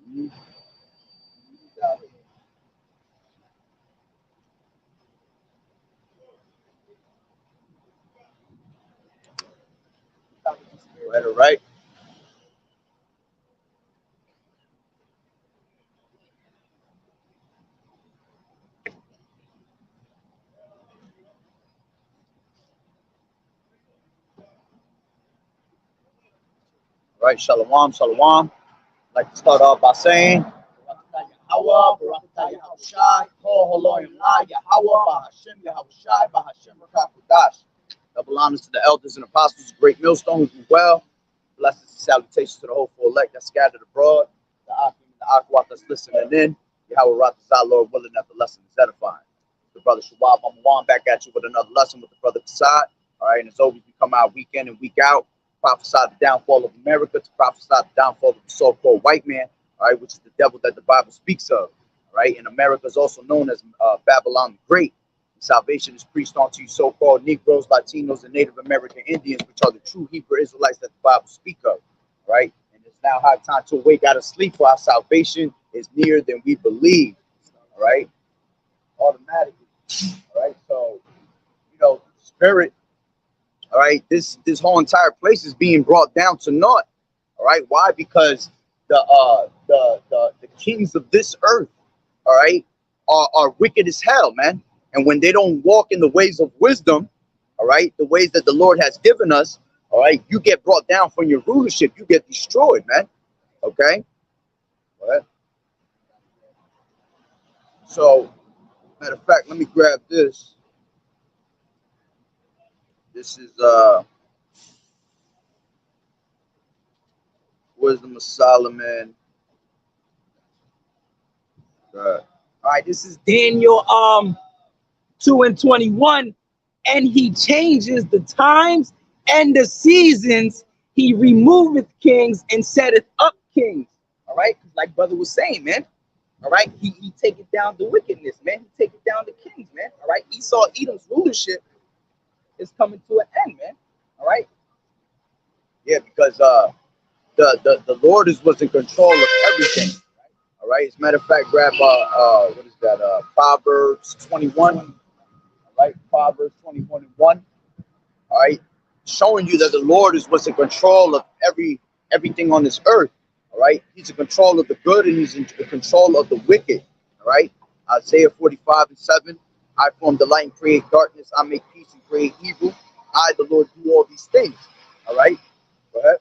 Mhm. Right, all right. Right, shalom, shalom. I'd like to start off by saying, Yahweh, Barakatah Yahushai, Kol Haloyim La, Yahweh, Bahashem, Yahushai, Bahashem, Rakakudash. Double honors to the elders and apostles of Great Millstone who do well. Blessings and salutations to the hopeful elect that scattered abroad. The Akim and the Akwat that's listening in. Yahweh Ratazah, Lord willing that the lesson is edifying. The brother Shabab Amawan back at you with another lesson with the brother Kasad. All right, and as always, we come out week in and week out. Prophesy the downfall of America, to prophesy the downfall of the so-called white man, all right, which is the devil that the Bible speaks of, all right? And America is also known as Babylon the Great. Salvation is preached unto you so-called Negroes, Latinos, and Native American Indians, which are the true Hebrew Israelites that the Bible speak of, right? And it's now high time to awake out of sleep, for our salvation is nearer than we believe, all right? Automatically, all right? So, you know, spirit. All right, this whole entire place is being brought down to naught. All right, why? Because the kings of this earth, all right, are wicked as hell, man. And when they don't walk in the ways of wisdom, all right, the ways that the Lord has given us, all right, you get brought down from your rulership. You get destroyed, man. Okay. All right. So, matter of fact, let me grab this. This is Wisdom of Solomon. All right, this is Daniel 2:21, and he changes the times and the seasons. He removeth kings and setteth up kings. All right, like brother was saying, man. All right, he taketh down the wickedness, man. He taketh down the kings, man. All right, Esau Edom's rulership is coming to an end, man. All right. Yeah, because the Lord was in control of everything. All right. As a matter of fact, grab what is that? Proverbs 21. All right, Proverbs 21:1. All right, showing you that the Lord was in control of everything on this earth. All right, He's in control of the good and He's in control of the wicked. All right, Isaiah 45:7. I form the light and create darkness. I make peace and create evil. I, the Lord, do all these things. All right, go ahead.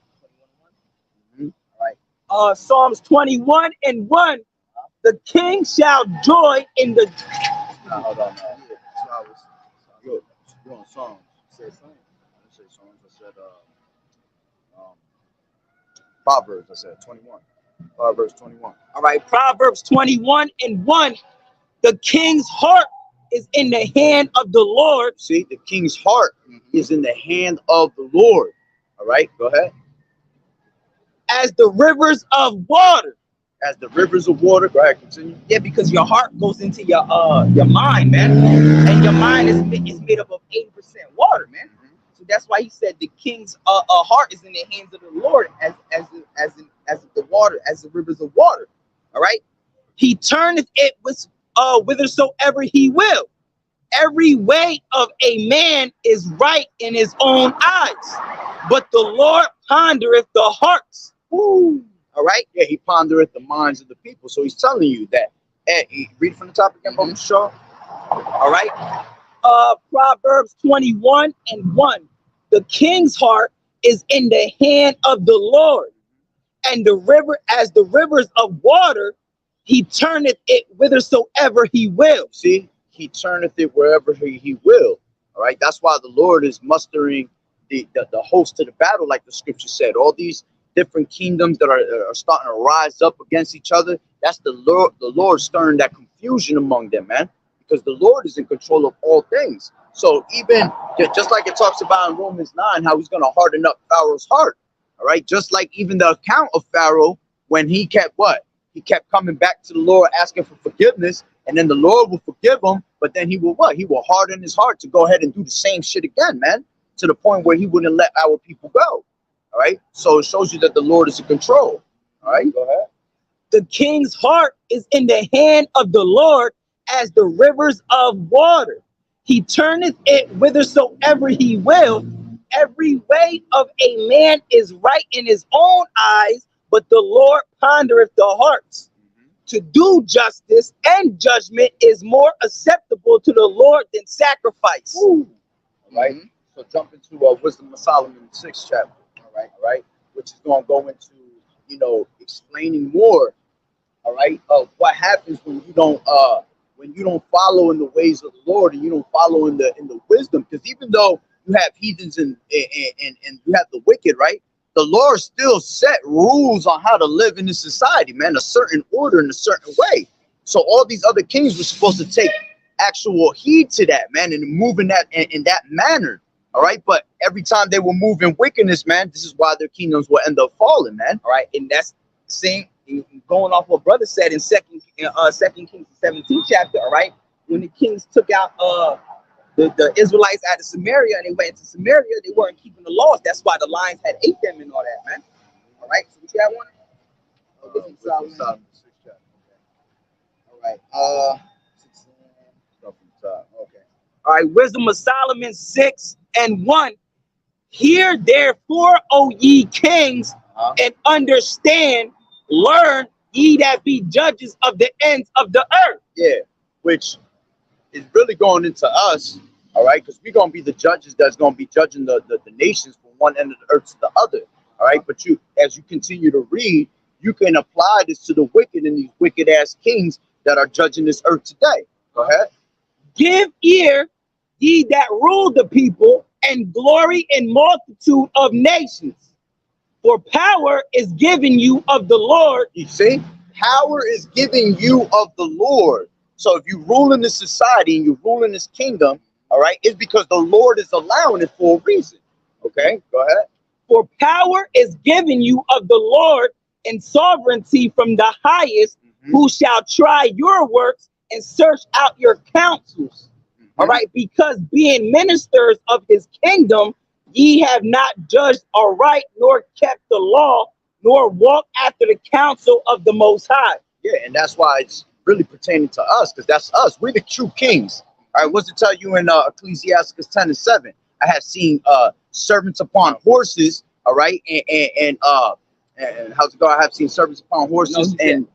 All right. Psalms 21:1. The king shall joy in the. Hold on, man. You're on songs. I said songs. I didn't say songs. I said Proverbs. I said 21. Proverbs 21. All right, Proverbs 21:1. The king's heart is in the hand of the Lord. See, the king's heart is in the hand of the Lord. All right, go ahead. As the rivers of water. As the rivers of water. Go ahead, continue. Yeah, because your heart goes into your mind, man, and your mind is made up of 80% water, man. So that's why he said the king's heart is in the hands of the Lord, as the water, as the rivers of water. All right, he turneth it with whithersoever he will. Every way of a man is right in his own eyes, but the Lord pondereth the hearts. Woo. All right. Yeah, he pondereth the minds of the people. So he's telling you that. Read from the top again, Brother Shaw. All right. Proverbs 21:1. The king's heart is in the hand of the Lord, and the river, as the rivers of water, he turneth it whithersoever he will. See, he turneth it wherever he will. All right. That's why the Lord is mustering the host to the battle, like the scripture said. All these different kingdoms that are starting to rise up against each other. That's the Lord stirring that confusion among them, man. Because the Lord is in control of all things. So even just like it talks about in Romans 9, how he's going to harden up Pharaoh's heart. All right. Just like even the account of Pharaoh, when he kept what? He kept coming back to the Lord asking for forgiveness, and then the Lord will forgive him. But then he will what? He will harden his heart to go ahead and do the same shit again, man, to the point where he wouldn't let our people go. All right. So it shows you that the Lord is in control. All right, go ahead. The king's heart is in the hand of the Lord as the rivers of water. He turneth it whithersoever he will. Every way of a man is right in his own eyes, but the Lord pondereth the hearts. To do justice and judgment is more acceptable to the Lord than sacrifice. All right. So jump into Wisdom of Solomon, 6th chapter. All right, which is going to go into, explaining more. All right, of what happens when you don't follow in the ways of the Lord, and you don't follow in the wisdom. Because even though you have heathens and you have the wicked, right? The Lord still set rules on how to live in this society, man, a certain order in a certain way. So all these other kings were supposed to take actual heed to that, man, and move in that manner. All right, but every time they were moving wickedness, man, this is why their kingdoms will end up falling, man. All right, and that's the same. Going off what brother said in Second Kings 17th chapter. All right, when the kings took out the Israelites out of Samaria and they went into Samaria, they weren't keeping the laws. That's why the lions had ate them and all that, man. All right, so what you have one? Wisdom of Solomon, 6th chapter. Okay. All right. 16. Start from the top. Okay. All right, Wisdom of Solomon 6:1. Hear therefore, O ye kings, and understand, learn, ye that be judges of the ends of the earth. Yeah, which is really going into us, all right, because we're going to be the judges that's going to be judging the nations from one end of the earth to the other, all right? But as you continue to read, you can apply this to the wicked and these wicked-ass kings that are judging this earth today. Go ahead. Give ear, ye that rule the people, and glory in multitude of nations. For power is given you of the Lord. You see, power is given you of the Lord. So if you rule in this society and you rule in this kingdom, all right, it's because the Lord is allowing it for a reason. Okay, go ahead. For power is given you of the Lord, and sovereignty from the highest, who shall try your works and search out your counsels. All right, because being ministers of his kingdom, ye have not judged aright, nor kept the law, nor walked after the counsel of the Most High. Yeah, and that's why it's really pertaining to us, because that's us. We're the true kings. All right, what's it tell you in Ecclesiasticus 10:7? I have seen servants upon horses, all right, and how's it go? I have seen servants upon horses and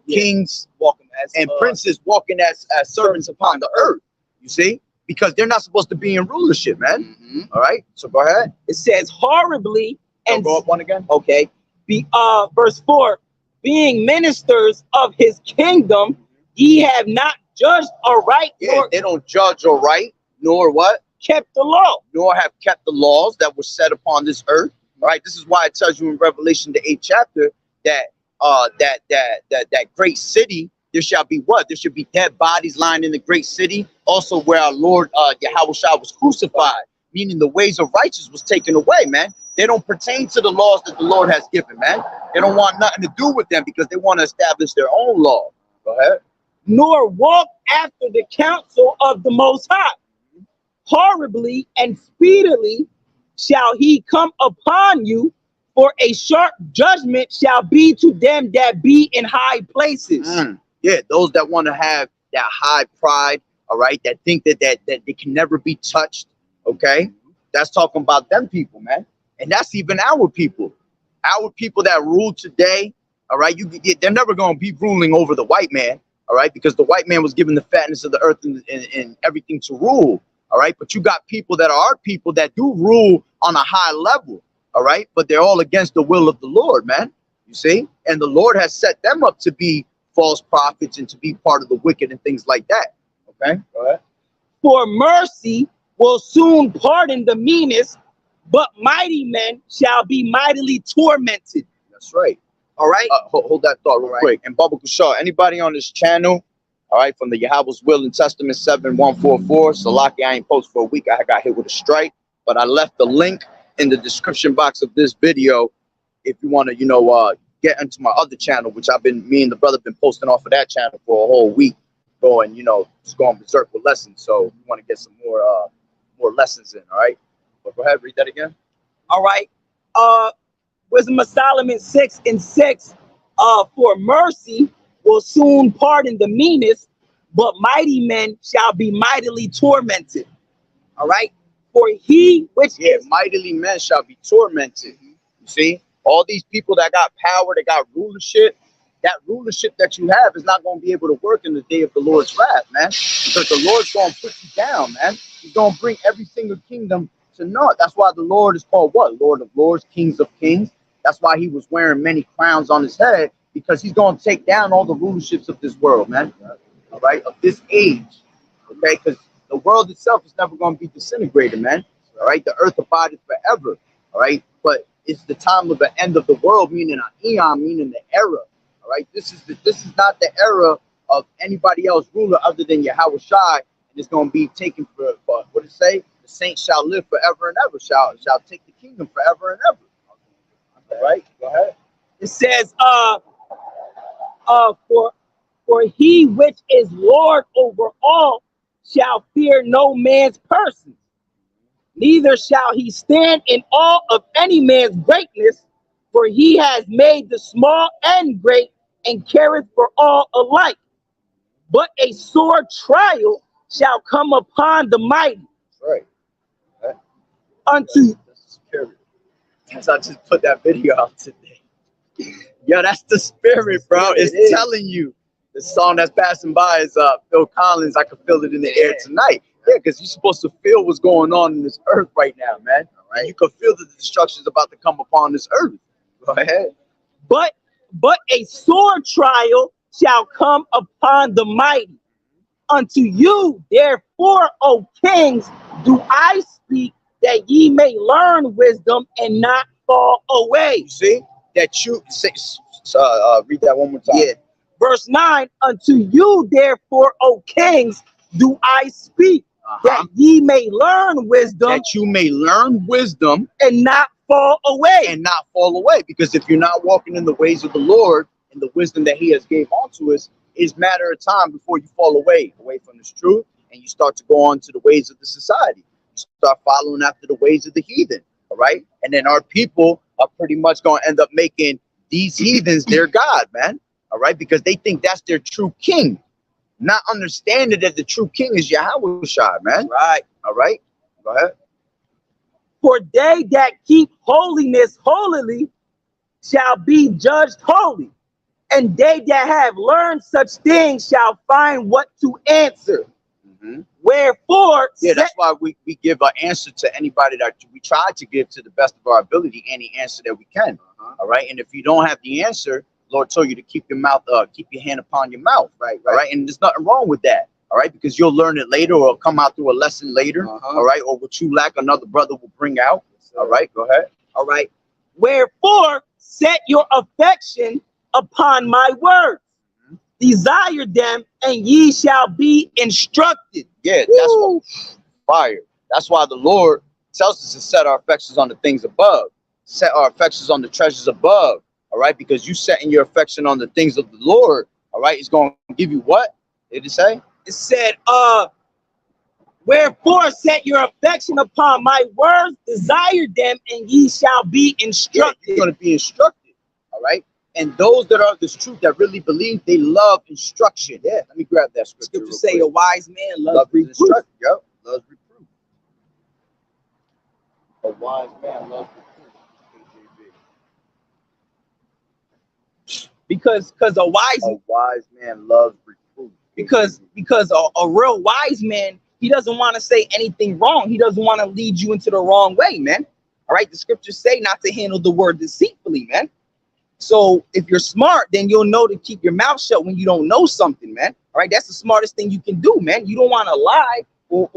kings walking as and princes walking as servants upon the earth. You see, because they're not supposed to be in rulership, man. All right, so go ahead. It says horribly, and go up one again. Okay, verse 4. Being ministers of his kingdom, ye have not judged aright, nor they don't judge aright, nor what? Kept the law, nor have kept the laws that were set upon this earth. All right, this is why it tells you in Revelation the 8th chapter that that great city, there shall be what? There should be dead bodies lying in the great city, also where our Lord Yahushua was crucified, meaning the ways of righteousness was taken away, man. They don't pertain to the laws that the Lord has given, man. They don't want nothing to do with them because they want to establish their own law. Go ahead. Nor walk after the counsel of the Most High. Horribly and speedily shall he come upon you, for a sharp judgment shall be to them that be in high places. Yeah, those that want to have that high pride, all right, that think that they can never be touched, okay? That's talking about them people, man. And that's even our people that rule today, all right? They're never going to be ruling over the white man, all right? Because the white man was given the fatness of the earth and everything to rule, all right? But you got people that are our people that do rule on a high level, all right? But they're all against the will of the Lord, man, you see? And the Lord has set them up to be false prophets and to be part of the wicked and things like that, okay? Go ahead. For mercy will soon pardon the meanest, but mighty men shall be mightily tormented. That's right. All right. Hold that thought real quick. And Baba Kushar, anybody on this channel, all right, from the Yahweh's Will and Testament 7144, Salaki, I ain't post for a week. I got hit with a strike, but I left the link in the description box of this video if you want to, get into my other channel, which me and the brother been posting off of that channel for a whole week, going, just going berserk with lessons. So you want to get some more lessons in, all right? But go ahead, read that again. All right. Wisdom of Solomon 6:6. For mercy will soon pardon the meanest, but mighty men shall be mightily tormented. All right. For he which is mightily men shall be tormented. You see, all these people that got power, that got rulership, that rulership that you have is not going to be able to work in the day of the Lord's wrath, man. Because the Lord's going to put you down, man. He's going to bring every single kingdom to naught. That's why the Lord is called what? Lord of Lords, Kings of Kings. That's why he was wearing many crowns on his head, because he's going to take down all the rulerships of this world, man. All right, of this age. Okay, because the world itself is never going to be disintegrated, man. All right, the earth abideth forever. All right, but it's the time of the end of the world, meaning an eon, meaning the era. All right, this is not the era of anybody else ruler other than Yahweh Shai, and it's going to be taken for what did it say? The saints shall live forever and ever, shall take the kingdom forever and ever. All right, go ahead. It says, for he which is Lord over all shall fear no man's person, neither shall he stand in awe of any man's greatness, for he has made the small and great, and careth for all alike. But a sore trial shall come upon the mighty. Right. Okay. Unto that's the spirit. As I just put that video out today. Yo, that's the spirit, bro. It's telling you. The song that's passing by is Phil Collins. I can feel it in the air tonight. Yeah, because you're supposed to feel what's going on in this earth right now, man. All right. You can feel that the destruction is about to come upon this earth. Go ahead. But a sore trial shall come upon the mighty. Unto you, therefore, O kings, do I speak, that ye may learn wisdom and not fall away. You see that you say. Read that one more time. Yeah. Verse 9. Unto you, therefore, O kings, do I speak, that ye may learn wisdom. That you may learn wisdom and not fall away. And not fall away. Because if you're not walking in the ways of the Lord and the wisdom that he has gave onto us, it's a matter of time before you fall away from this truth, and you start to go on to the ways of the society. You start following after the ways of the heathen. All right. And then our people are pretty much going to end up making these heathens their God, man. All right. Because they think that's their true king. Not understanding that the true king is Yahweh Shai, man. Right. All right. Go ahead. For they that keep holiness holily shall be judged holy, and they that have learned such things shall find what to answer. Wherefore, that's why we give an answer to anybody that we try to give to the best of our ability, any answer that we can. All right. And if you don't have the answer, Lord told you to keep your mouth, keep your hand upon your mouth. Right. All right. And there's nothing wrong with that. All right. Because you'll learn it later, or it'll come out through a lesson later. All right. Or what you lack, another brother will bring out. All right. Go ahead. All right. Wherefore, set your affection upon my words. Desire them, and ye shall be instructed. Yeah, that's what fire. That's why the Lord tells us to set our affections on the things above. Set our affections on the treasures above. All right, because you setting your affection on the things of the Lord. All right, it's going to give you what? Did it say? It said, wherefore set your affection upon my words, desire them, and ye shall be instructed. Yeah, you're going to be instructed. All right. And those that are this truth, that really believe, they love instruction. Yeah, let me grab that scripture. Scripture say a wise man loves reproof. Yep, loves reproof. A wise man loves reproof. Because a wise man loves reproof. Because a real wise man, he doesn't want to say anything wrong. He doesn't want to lead you into the wrong way, man. All right, the scriptures say not to handle the word deceitfully, man. So if you're smart, then you'll know to keep your mouth shut when you don't know something, man. All right, that's the smartest thing you can do, man. You don't want to lie or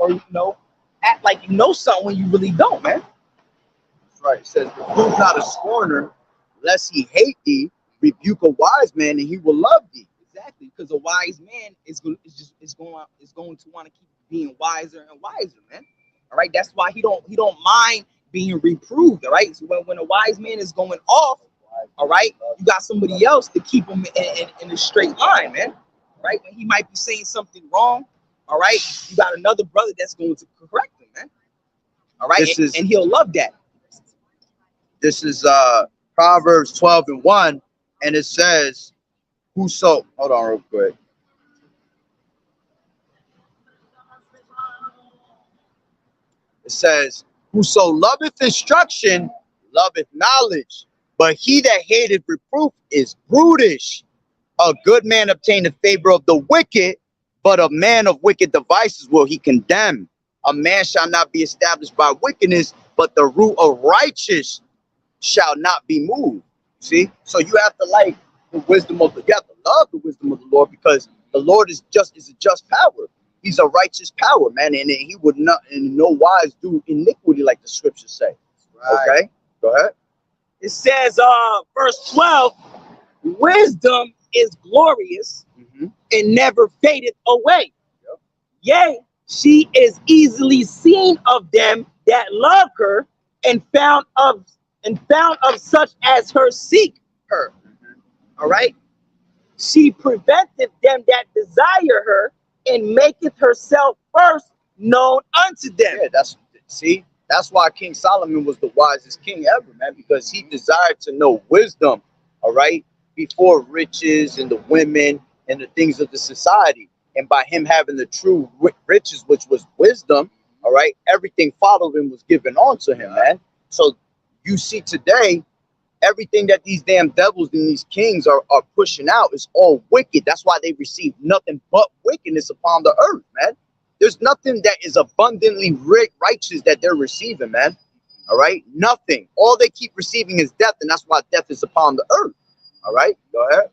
you know, act like you know something when you really don't, man. That's right. It says, reprove not a scorner, lest he hate thee. Rebuke a wise man, and he will love thee. Exactly, because a wise man is going to want to keep being wiser and wiser, man. All right, that's why he don't mind being reproved. All right, so when a wise man is going off, all right, you got somebody else to keep him in a straight line, man. All right, when he might be saying something wrong, all right, you got another brother that's going to correct him, man. All right, and he'll love that. This is Proverbs 12:1. And it says, whoso, hold on real quick. It says, whoso loveth instruction, loveth knowledge. But he that hateth reproof is brutish. A good man obtaineth favor of the wicked, but a man of wicked devices will he condemn. A man shall not be established by wickedness, but the root of righteous shall not be moved. See? So you have to like the wisdom of you have to love the wisdom of the Lord, because the Lord is a just power. He's a righteous power, man, and he would not in no wise do iniquity, like the scriptures say. Right. Okay, go ahead. It says, verse 12, wisdom is glorious and never fadeth away. Yep. Yea, she is easily seen of them that love her, and found of such as her seek her. All right. She preventeth them that desire her, and maketh herself first known unto them. Yeah, that's why King Solomon was the wisest king ever, man, because he desired to know wisdom, all right, before riches and the women and the things of the society. And by him having the true riches, which was wisdom, all right, everything followed him was given on to him, man. So you see today, everything that these damn devils and these kings are pushing out is all wicked. That's why they receive nothing but wickedness upon the earth, man. There's nothing that is abundantly righteous that they're receiving, man. All right? Nothing. All they keep receiving is death, and that's why death is upon the earth. All right? Go ahead.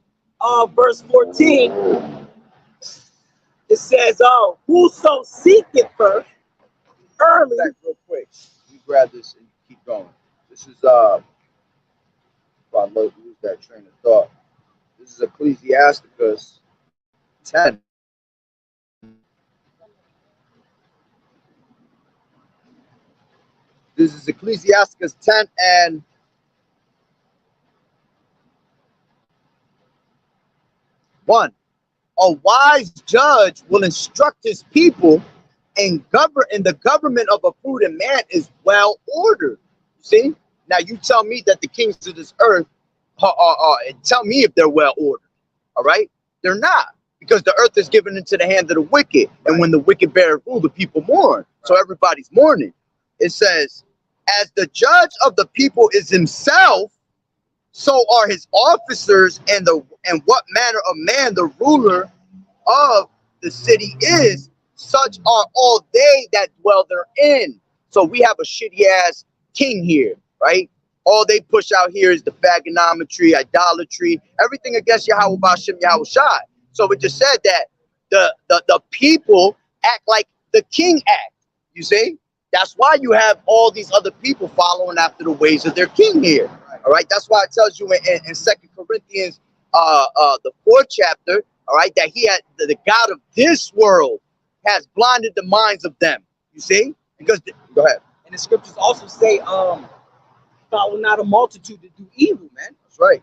Verse 14, it says, whoso seeketh her early. Real quick. You grab this and keep going. This is if I lose that train of thought. This is Ecclesiasticus 10. This is Ecclesiasticus 10 and 1. A wise judge will instruct his people, and the government of a prudent man is well ordered. See? Now you tell me that the kings of this earth tell me if they're well ordered. All right? They're not, because the earth is given into the hand of the wicked. Right. And when the wicked bear rule, the people mourn. Right. So everybody's mourning. It says, as the judge of the people is himself, so are his officers, and what manner of man the ruler of the city is, such are all they that dwell therein. So we have a shitty ass king here, right? All they push out here is the phagonometry, idolatry, everything against Yahweh Ba'ashem Yahweh Shai. So it just said that the people act like the king act. You see? That's why you have all these other people following after the ways of their king here. All right. That's why it tells you in 2 Corinthians, the 4th chapter, all right, that he had the God of this world has blinded the minds of them. You see? Because go ahead. And the scriptures also say, follow not a multitude to do evil, man. That's right.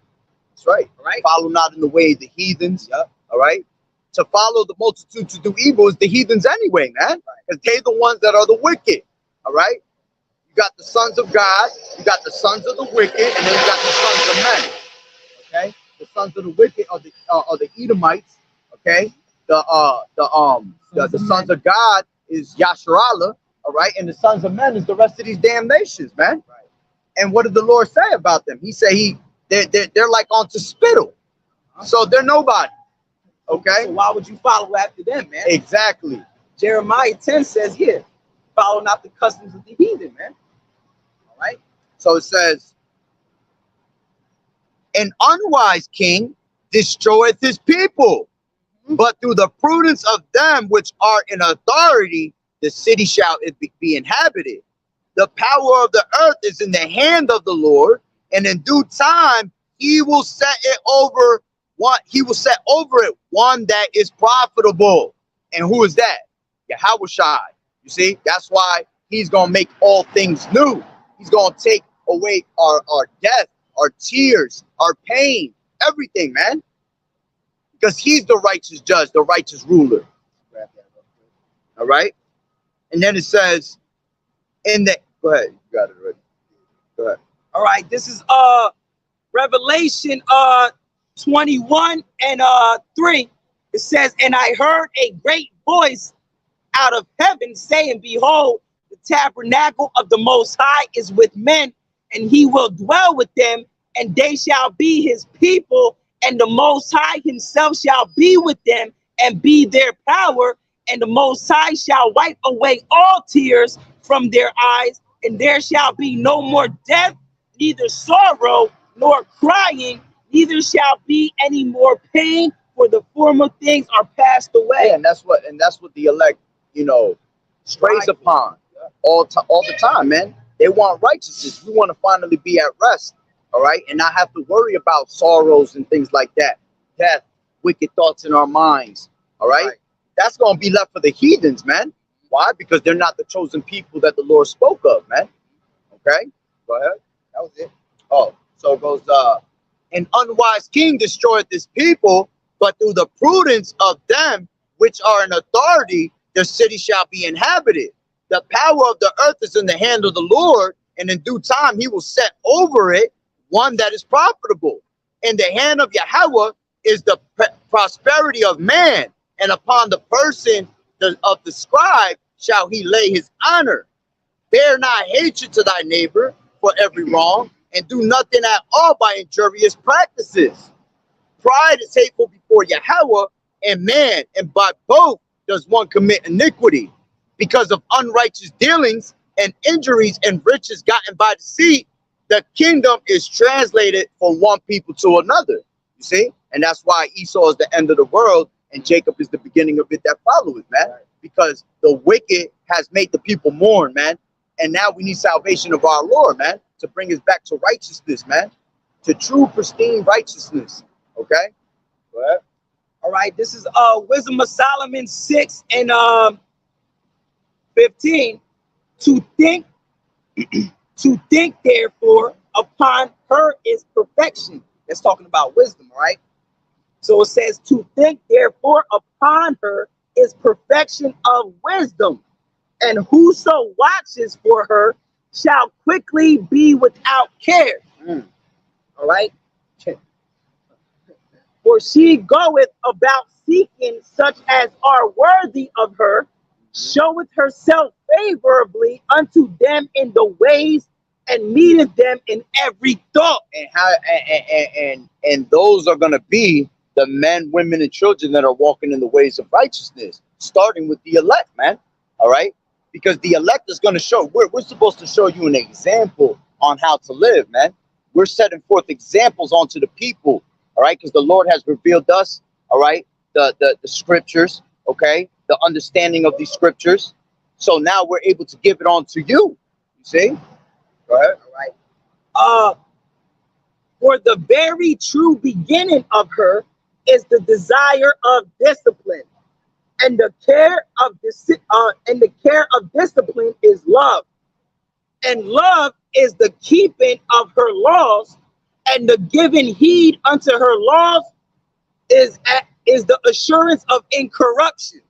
That's right. All right. Follow not in the way of the heathens. Yep. All right. To follow the multitude to do evil is the heathens anyway, man. Because they're the ones that are the wicked. All right. You got the sons of God, you got the sons of the wicked, and then you got the sons of men. Okay. The sons of the wicked are the Edomites. Okay. The sons of God is Yasharallah. All right. And the sons of men is the rest of these damn nations, man. Right. And what did the Lord say about them? He said they're like onto spittle. So they're nobody. Okay. So why would you follow after them, man? Exactly. Jeremiah 10 says here, follow not the customs of the heathen, man. All right. So it says, an unwise king destroyeth his people, but through the prudence of them which are in authority, the city shall be inhabited. The power of the earth is in the hand of the Lord, and in due time he will set it over one. He will set over it one that is profitable. And who is that? Yahweh Shai. You see, that's why he's gonna make all things new. He's gonna take away our death, our tears, our pain, everything, man. Because he's the righteous judge, the righteous ruler. All right. And then it says, go ahead, you got it already. Go ahead. All right, this is Revelation 21 and 3, it says, and I heard a great voice out of heaven saying, behold, the tabernacle of the Most High is with men, and he will dwell with them, and they shall be his people, and the Most High himself shall be with them and be their power, and the Most High shall wipe away all tears from their eyes, and there shall be no more death, neither sorrow nor crying, neither shall be any more pain, for the former things are passed away. Yeah, and that's what the elect, you know, strays upon all the time, man. They want righteousness. We want to finally be at rest, all right, and not have to worry about sorrows and things like that, death, wicked thoughts in our minds, all right. That's gonna be left for the heathens, man. Why? Because they're not the chosen people that the Lord spoke of, man. Okay, go ahead. That was it. Oh, so it goes, an unwise king destroyed this people, but through the prudence of them which are in authority, the city shall be inhabited. The power of the earth is in the hand of the Lord, and in due time he will set over it one that is profitable. In the hand of Yahweh is the prosperity of man, and upon the person of the scribe shall he lay his honor. Bear not hatred to thy neighbor for every wrong, and do nothing at all by injurious practices. Pride is hateful before Yahweh and man, and by both does one commit iniquity. Because of unrighteous dealings and injuries and riches gotten by deceit, the kingdom is translated from one people to another. You see? And that's why Esau is the end of the world and Jacob is the beginning of it that follows, man. Because the wicked has made the people mourn, man. And now we need salvation of our Lord, man, to bring us back to righteousness, man. To true, pristine righteousness. Okay? Go ahead. All right, this is Wisdom of Solomon 6 and 15. To think therefore upon her is perfection. That's talking about wisdom, all right? So it says, to think therefore upon her is perfection of wisdom, and whoso watches for her shall quickly be without care. All right? For she goeth about seeking such as are worthy of her, showeth herself favorably unto them in the ways, and meeteth them in every thought. And those are gonna be the men, women, and children that are walking in the ways of righteousness, starting with the elect, man. All right, because the elect is gonna show. We're supposed to show you an example on how to live, man. We're setting forth examples onto the people. All right, because the Lord has revealed us. All right, the scriptures. Okay, the understanding of these scriptures. So now we're able to give it on to you. You see? Go ahead. All right. For the very true beginning of her is the desire of discipline, and the care of discipline is love, and love is the keeping of her laws, and the giving heed unto her laws is the assurance of incorruption.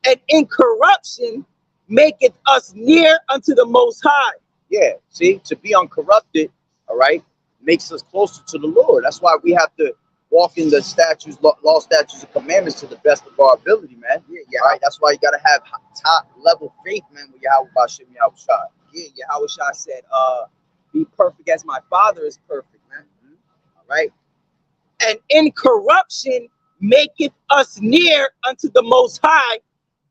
And incorruption maketh us near unto the Most High. Yeah, see, to be uncorrupted, all right, makes us closer to the Lord. That's why we have to walk in the statutes, law, statutes, and commandments to the best of our ability, man. Yeah. All right, that's why you got to have top level faith, man, with Yahweh Bashem Yahweh Shai. Yeah, Yahweh Shai said, be perfect as my Father is perfect, man. All right. And incorruption maketh us near unto the Most High.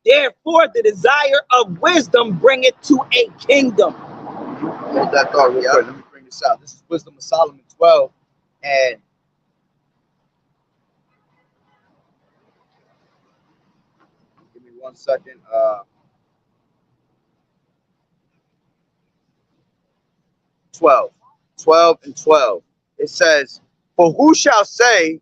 Therefore, the desire of wisdom bringeth to a kingdom. Hold that thought real quick. Let me bring this out. This is Wisdom of Solomon 12. And give me 1 second. 12 and 12. It says, for who shall say,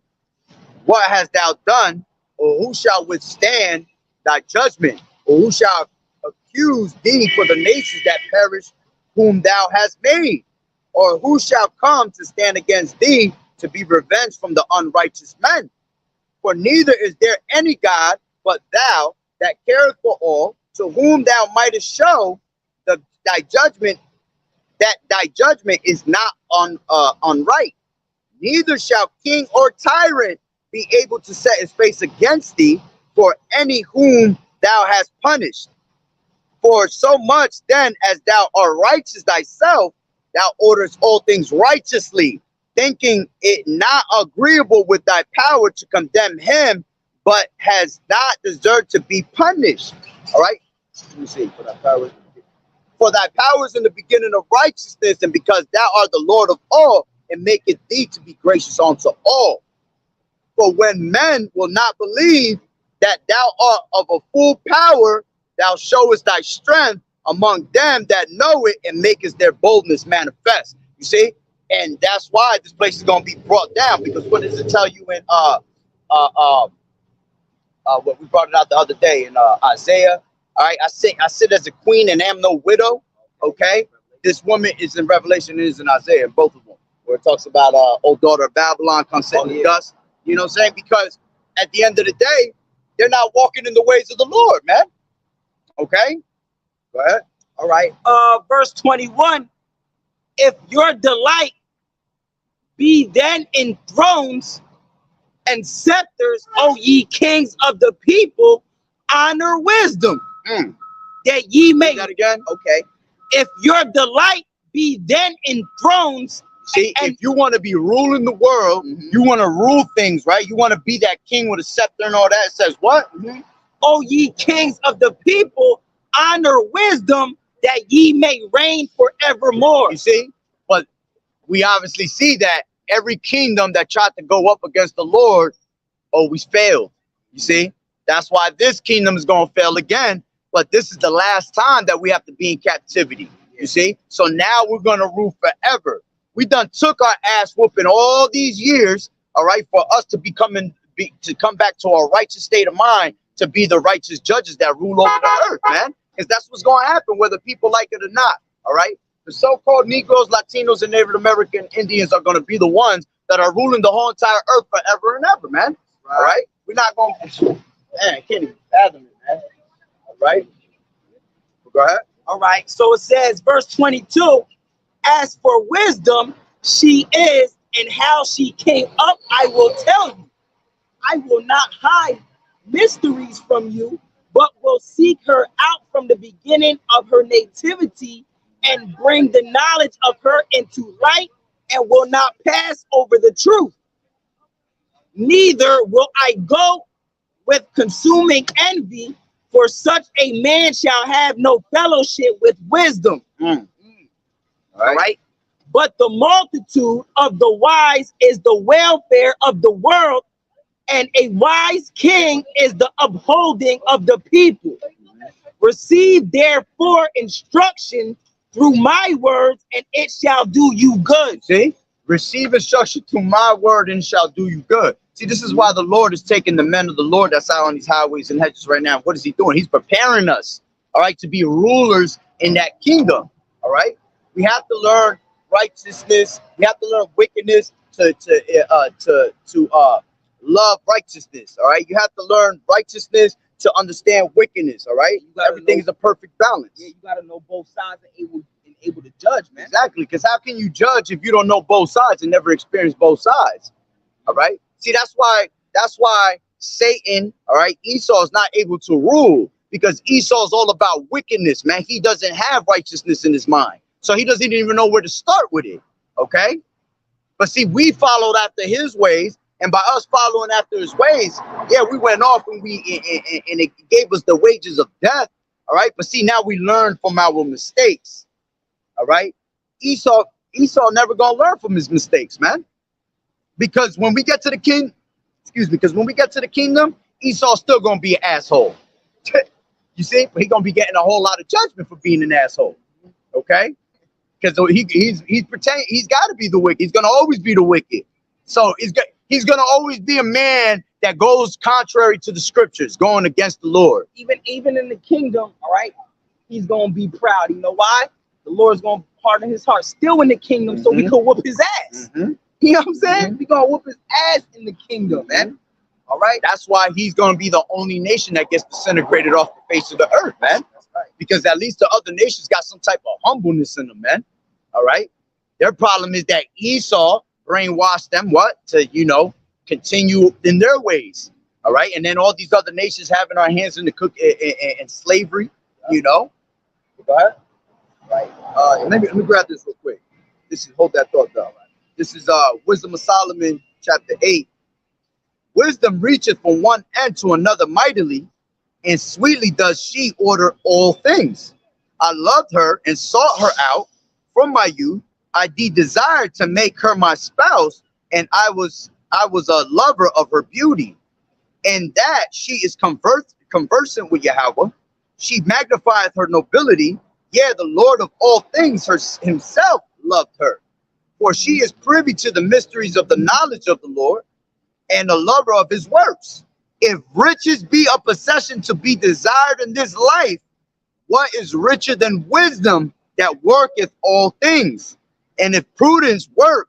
what hast thou done? Or who shall withstand thy judgment? Or who shall accuse thee for the nations that perish, whom thou hast made? Or who shall come to stand against thee to be revenged from the unrighteous men? For neither is there any God but thou that careth for all, to whom thou mightest show thy judgment, that thy judgment is not unright. Neither shall king or tyrant be able to set his face against thee for any whom thou hast punished. For so much then as thou art righteous thyself, thou orderest all things righteously, thinking it not agreeable with thy power to condemn him, but has not deserved to be punished. All right. Let me see. For thy power is in the beginning of righteousness, and because thou art the Lord of all, it maketh thee to be gracious unto all. For when men will not believe that thou art of a full power, thou showest thy strength among them that know it, and makest their boldness manifest. You see? And that's why this place is going to be brought down, because what does it tell you in what we brought it out the other day in Isaiah? All right, I sit as a queen and am no widow. Okay, this woman is in Revelation, and is in Isaiah, both of them, where it talks about old daughter of Babylon come sit in the dust. You know what I'm saying? Because at the end of the day, they're not walking in the ways of the Lord, man. Okay, go ahead. All right. Verse 21. If your delight be then in thrones and scepters, O ye kings of the people, honor wisdom, that ye may. Say that again. Okay. If your delight be then in thrones. See, if you want to be ruling the world, you want to rule things, right? You want to be that king with a scepter and all that. It says what? O ye kings of the people, honor wisdom, that ye may reign forevermore. You see? But we obviously see that every kingdom that tried to go up against the Lord always failed. You see? That's why this kingdom is going to fail again. But this is the last time that we have to be in captivity. You see? So now we're going to rule forever. We done took our ass whooping all these years, all right, for us to to come back to a righteous state of mind, to be the righteous judges that rule over the earth, man. Because that's what's going to happen, whether people like it or not, all right? The so-called Negroes, Latinos, and Native American Indians are going to be the ones that are ruling the whole entire earth forever and ever, man. All right? We're not going to, man, I can't even fathom it, man. All right? Go ahead. All right. So it says, verse 22, as for wisdom, she is, and how she came up, I will tell you. I will not hide mysteries from you, but will seek her out from the beginning of her nativity and bring the knowledge of her into light, and will not pass over the truth. Neither will I go with consuming envy, for such a man shall have no fellowship with wisdom. All right. But the multitude of the wise is the welfare of the world, and a wise king is the upholding of the people. Receive therefore instruction through my words, and it shall do you good. See? Receive instruction through my word, and shall do you good. See, this is why the Lord is taking the men of the Lord that's out on these highways and hedges right now. What is he doing? He's preparing us, all right, to be rulers in that kingdom, all right? We have to learn righteousness. We have to learn wickedness to love righteousness, all right? You have to learn righteousness to understand wickedness, all right? Everything is a perfect balance. Yeah, you got to know both sides and able to judge, man. Exactly, because how can you judge if you don't know both sides and never experience both sides, all right? See, that's why Satan, all right, Esau is not able to rule, because Esau is all about wickedness, man. He doesn't have righteousness in his mind. So he doesn't even know where to start with it, okay? But see, we followed after his ways, and by us following after his ways, yeah, we went off and it gave us the wages of death, all right? But see, now we learn from our mistakes, all right? Esau never gonna learn from his mistakes, man. Because when we get to the kingdom, Esau's still gonna be an asshole. You see, but he's gonna be getting a whole lot of judgment for being an asshole. Okay, because he's pretending he's got to be the wicked. He's gonna always be the wicked. So he's gonna always be a man that goes contrary to the scriptures, going against the Lord. Even in the kingdom, all right, he's gonna be proud. You know why? The Lord's gonna harden his heart still in the kingdom, so we can whoop his ass. You know what I'm saying? We gonna whoop his ass in the kingdom, man. All right. That's why he's gonna be the only nation that gets disintegrated off the face of the earth, man. That's right. Because at least the other nations got some type of humbleness in them, man. All right. Their problem is that Esau, brainwash them, what? To, continue in their ways. All right. And then all these other nations having our hands in the in slavery, Go ahead. Right. Let me grab this real quick. Hold that thought down. Right? This is Wisdom of Solomon, chapter 8. Wisdom reacheth from one end to another mightily, and sweetly does she order all things. I loved her and sought her out from my youth. I desired to make her my spouse, and I was a lover of her beauty. And that she is conversant with Yahweh. She magnifieth her nobility. Yeah, the Lord of all things himself loved her. For she is privy to the mysteries of the knowledge of the Lord, and a lover of his works. If riches be a possession to be desired in this life, what is richer than wisdom that worketh all things? And if prudence work,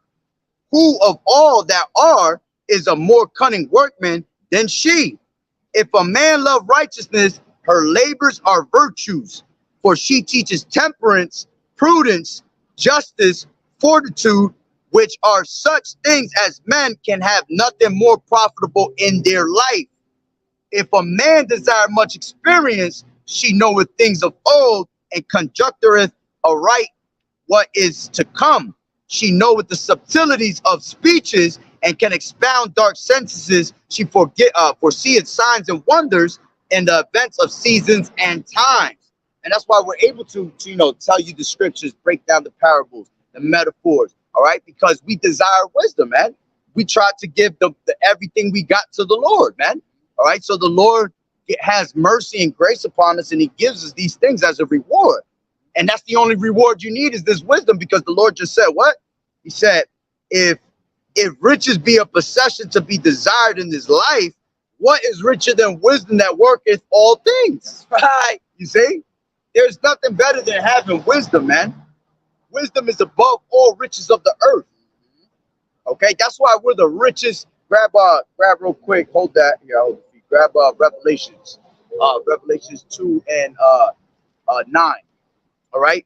who of all that are is a more cunning workman than she? If a man love righteousness, her labors are virtues, for she teaches temperance, prudence, justice, fortitude, which are such things as men can have nothing more profitable in their life. If a man desire much experience, she knoweth things of old, and conjectureth aright what is to come. She knoweth the subtleties of speeches, and can expound dark sentences. She foreseeth signs and wonders in the events of seasons and times. And that's why we're able to tell you the scriptures, break down the parables, the metaphors, all right? Because we desire wisdom, man. We try to give the everything we got to the Lord, man. All right, so the Lord has mercy and grace upon us, and he gives us these things as a reward. And that's the only reward you need, is this wisdom, because the Lord just said what? He said, if riches be a possession to be desired in this life, what is richer than wisdom that worketh all things? Right? You see? There's nothing better than having wisdom, man. Wisdom is above all riches of the earth. Okay, that's why we're the richest. Grab real quick. Hold that. Here, hold it. Grab Revelations 2 and 9. All right.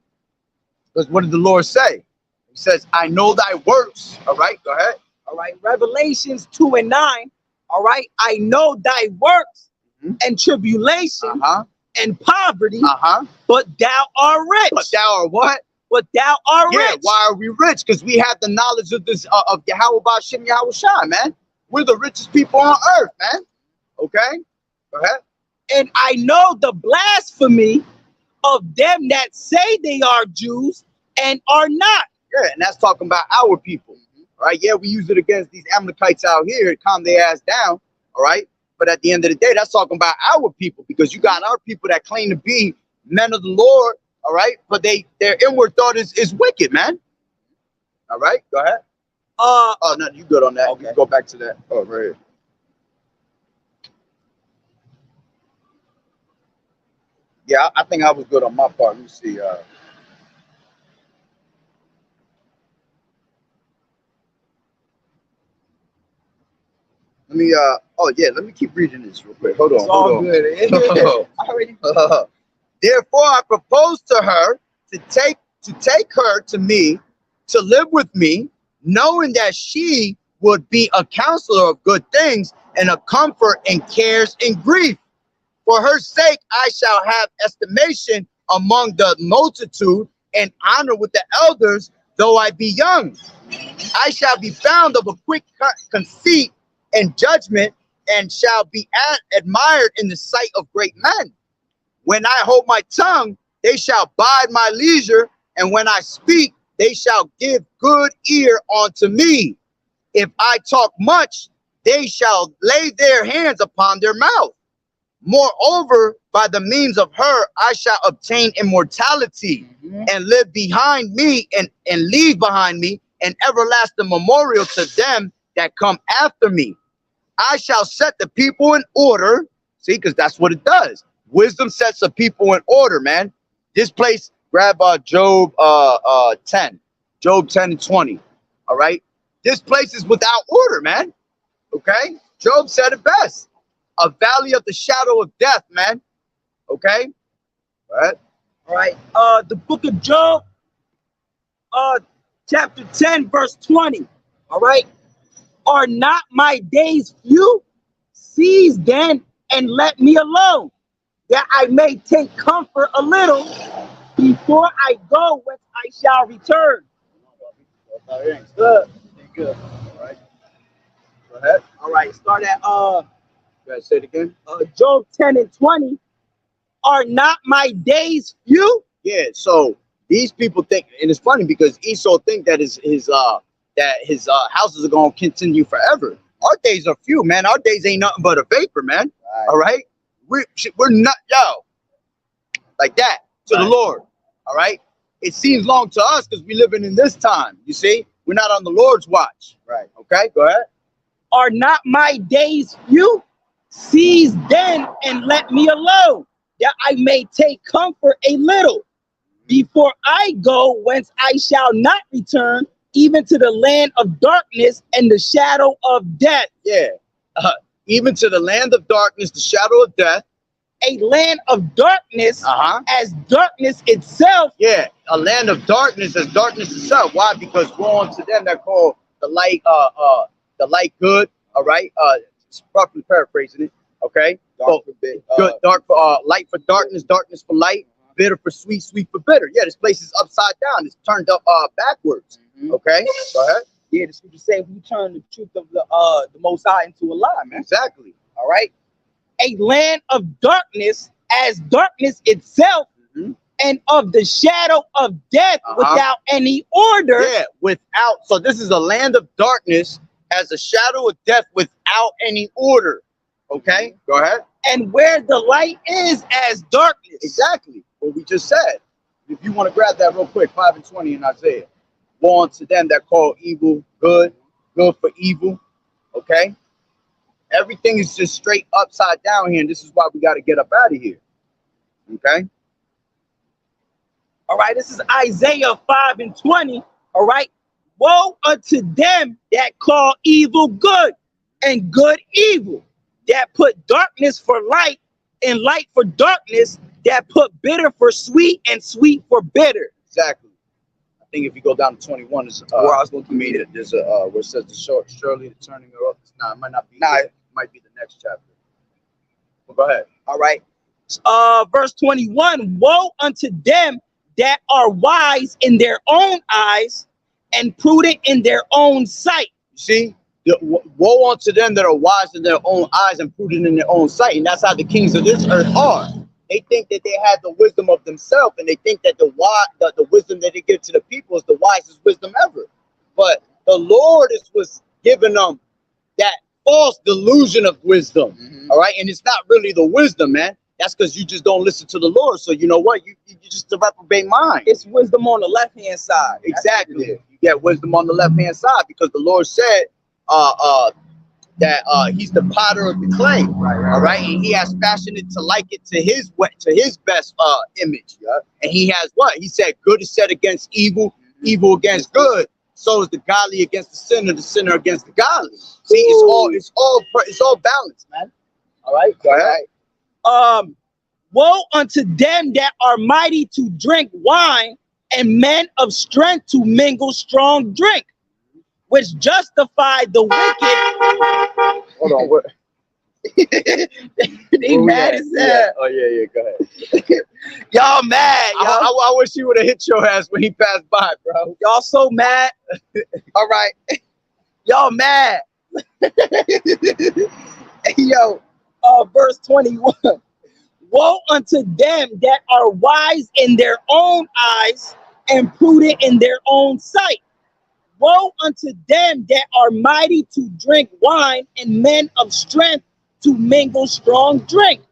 Because what did the Lord say? He says, "I know thy works." All right. Go ahead. All right. Revelations 2 and 9. All right. I know thy works and tribulation and poverty, but thou art rich. But thou art what? But thou art rich. Why are we rich? Because we have the knowledge of this of Yahweh Ba'Shem Yahweh Shai, man. We're the richest people on earth, man. Okay? Go ahead. And I know the blasphemy of them that say they are Jews and are not. Yeah, and that's talking about our people. All right? Yeah, we use it against these Amalekites out here to calm their ass down. All right? But at the end of the day, that's talking about our people, because you got our people that claim to be men of the Lord. All right, but their inward thought is wicked, man. All right, go ahead. Oh no, you good on that? Okay. You go back to that. Oh, right here. Yeah, I think I was good on my part. Let me see. Let me. Let me keep reading this real quick. Hold on. It's all good. Therefore, I propose to her to take her to me, to live with me, knowing that she would be a counselor of good things and a comfort in cares and grief. For her sake, I shall have estimation among the multitude and honor with the elders, though I be young. I shall be found of a quick conceit and judgment, and shall be admired in the sight of great men. When I hold my tongue, they shall bide my leisure, and when I speak, they shall give good ear unto me. If I talk much, they shall lay their hands upon their mouth. Moreover, by the means of her, I shall obtain immortality and live behind me and leave behind me an everlasting memorial to them that come after me. I shall set the people in order. See, because that's what it does. Wisdom sets the people in order, man. This place, grab Job 10. Job 10 and 20. All right. This place is without order, man. Okay. Job said it best. A valley of the shadow of death, man. Okay. All right. All right. The book of Job, chapter 10, verse 20. All right. Are not my days few? Cease then and let me alone, that I may take comfort a little before I go whence I shall return. Good. Good. All right. Go ahead. All right, start at Go ahead. Say it again. Job 10 and 20. Are not my days few? Yeah. So these people think, and it's funny because Esau think that his houses are gonna continue forever. Our days are few, man. Our days ain't nothing but a vapor, man. Right. All right. We're not like that to the Lord. All right. It seems long to us because we're living in this time. You see, we're not on the Lord's watch. Right. Okay. Go ahead. Are not my days few? Cease then and let me alone, that I may take comfort a little before I go whence I shall not return, even to the land of darkness and the shadow of death. Yeah. Even to the land of darkness, the shadow of death. A land of darkness as darkness itself. Yeah, a land of darkness as darkness itself. Why? Because woe unto them that call the light good. All right. Roughly paraphrasing it. Okay. Dark for bit, good. Dark for light for darkness, darkness for light, bitter for sweet, sweet for bitter. Yeah, this place is upside down. It's turned up backwards. Okay. Go ahead. Yeah, the scripture say we turn the truth of the Most High into a lie, man. Exactly. All right. A land of darkness as darkness itself, and of the shadow of death without any order. Yeah, without. So this is a land of darkness as a shadow of death without any order. Okay, go ahead. And where the light is as darkness. Exactly what we just said. If you want to grab that real quick, 5 and 20 in Isaiah. Woe unto them that call evil good, good for evil. Okay. Everything is just straight upside down here, and this is why we got to get up out of here. Okay. All right, this is Isaiah 5 and 20. All right. Woe unto them that call evil good and good evil, that put darkness for light and light for darkness, that put bitter for sweet and sweet for bitter. Exactly. I think if you go down to 21, it's where I was going to mean it. There's a where it says surely the turning of it might not be. It might be the next chapter. Well, go ahead. All right. Verse 21. Woe unto them that are wise in their own eyes and prudent in their own sight. You see, woe unto them that are wise in their own eyes and prudent in their own sight. And that's how the kings of this earth are. They think that they have the wisdom of themselves, and they think that the wisdom that they give to the people is the wisest wisdom ever. But the Lord was giving them that false delusion of wisdom. All right, and it's not really the wisdom, man. That's because you just don't listen to the Lord. So you know what? You just a reprobate mind. It's wisdom on the left-hand side. Exactly. You get wisdom on the left-hand side because the Lord said that he's the potter of the clay. All right. And he has fashioned it to like it to his best image. And he has what? He said good is set against evil, evil against good. So is the godly against the sinner against the godly. See, it's all balanced, man. All right. Go ahead. Woe unto them that are mighty to drink wine and men of strength to mingle strong drink, which justify the wicked. Hold on, what? They mad as hell. Oh yeah, go ahead. Y'all mad, y'all. I wish he would have hit your ass when he passed by, bro. Y'all so mad. All right. Y'all mad. Yo, verse 21. Woe unto them that are wise in their own eyes and prudent in their own sight. Woe unto them that are mighty to drink wine and men of strength to mingle strong drink,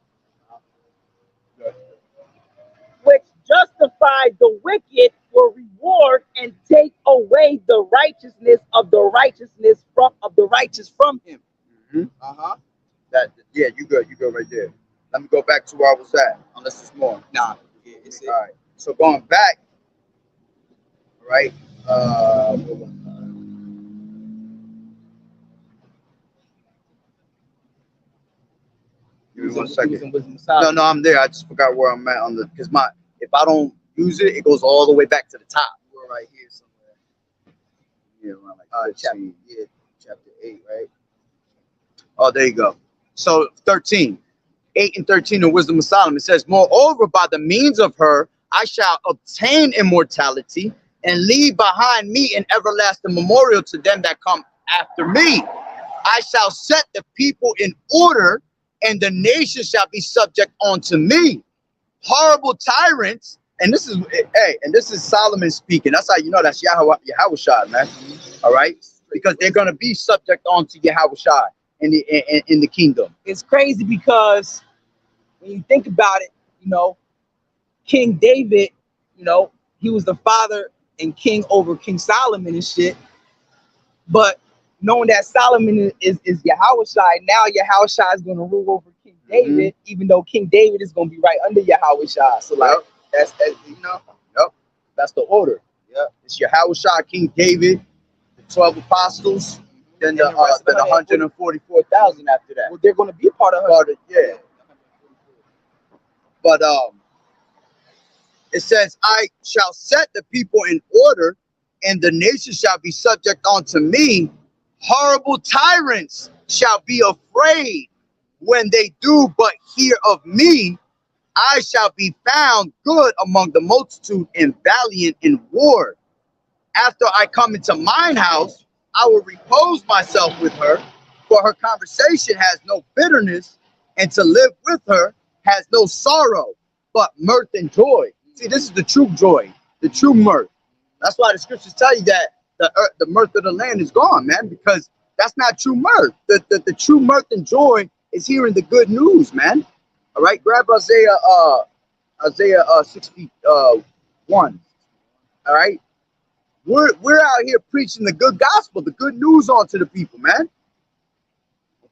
which justify the wicked for reward and take away the righteousness of the righteous from him. Yeah, you good right there. Let me go back to where I was at, unless it's more. Nah, yeah, it's it. All right. So going back, right? Give me 1 second. No, I'm there. I just forgot where I'm at on the because if I don't use it, it goes all the way back to the top. We're right here somewhere. Yeah, around like chapter 13. chapter 8, right? Oh, there you go. So 13. 8 and 13 of Wisdom of Solomon says, moreover, by the means of her, I shall obtain immortality and leave behind me an everlasting memorial to them that come after me. I shall set the people in order, and the nation shall be subject unto me. Horrible tyrants, and this is Solomon speaking. That's how you know that's Yahushua, man. All right, because they're gonna be subject unto Yahushua in the kingdom. It's crazy because when you think about it, you know, King David, you know, he was the father and king over King Solomon and shit. But knowing that Solomon is Yahushua, now Yahushua is going to rule over King David, even though King David is going to be right under Yahushua. So like, that's you know, that's the order. Yeah, it's Yahushua, King David, the 12 apostles, then the 144,000 after that. Well, they're going to be part of her. Yeah. But it says, I shall set the people in order, and the nation shall be subject unto me. Horrible tyrants shall be afraid when they do but hear of me. I shall be found good among the multitude and valiant in war. After I come into mine house, I will repose myself with her, for her conversation has no bitterness, and to live with her has no sorrow, but mirth and joy. See, this is the true joy, the true mirth. That's why the scriptures tell you that the mirth of the land is gone, man, because that's not true mirth. The true mirth and joy is hearing the good news, man. All right, grab Isaiah 61. All right, we're out here preaching the good gospel, the good news onto the people, man.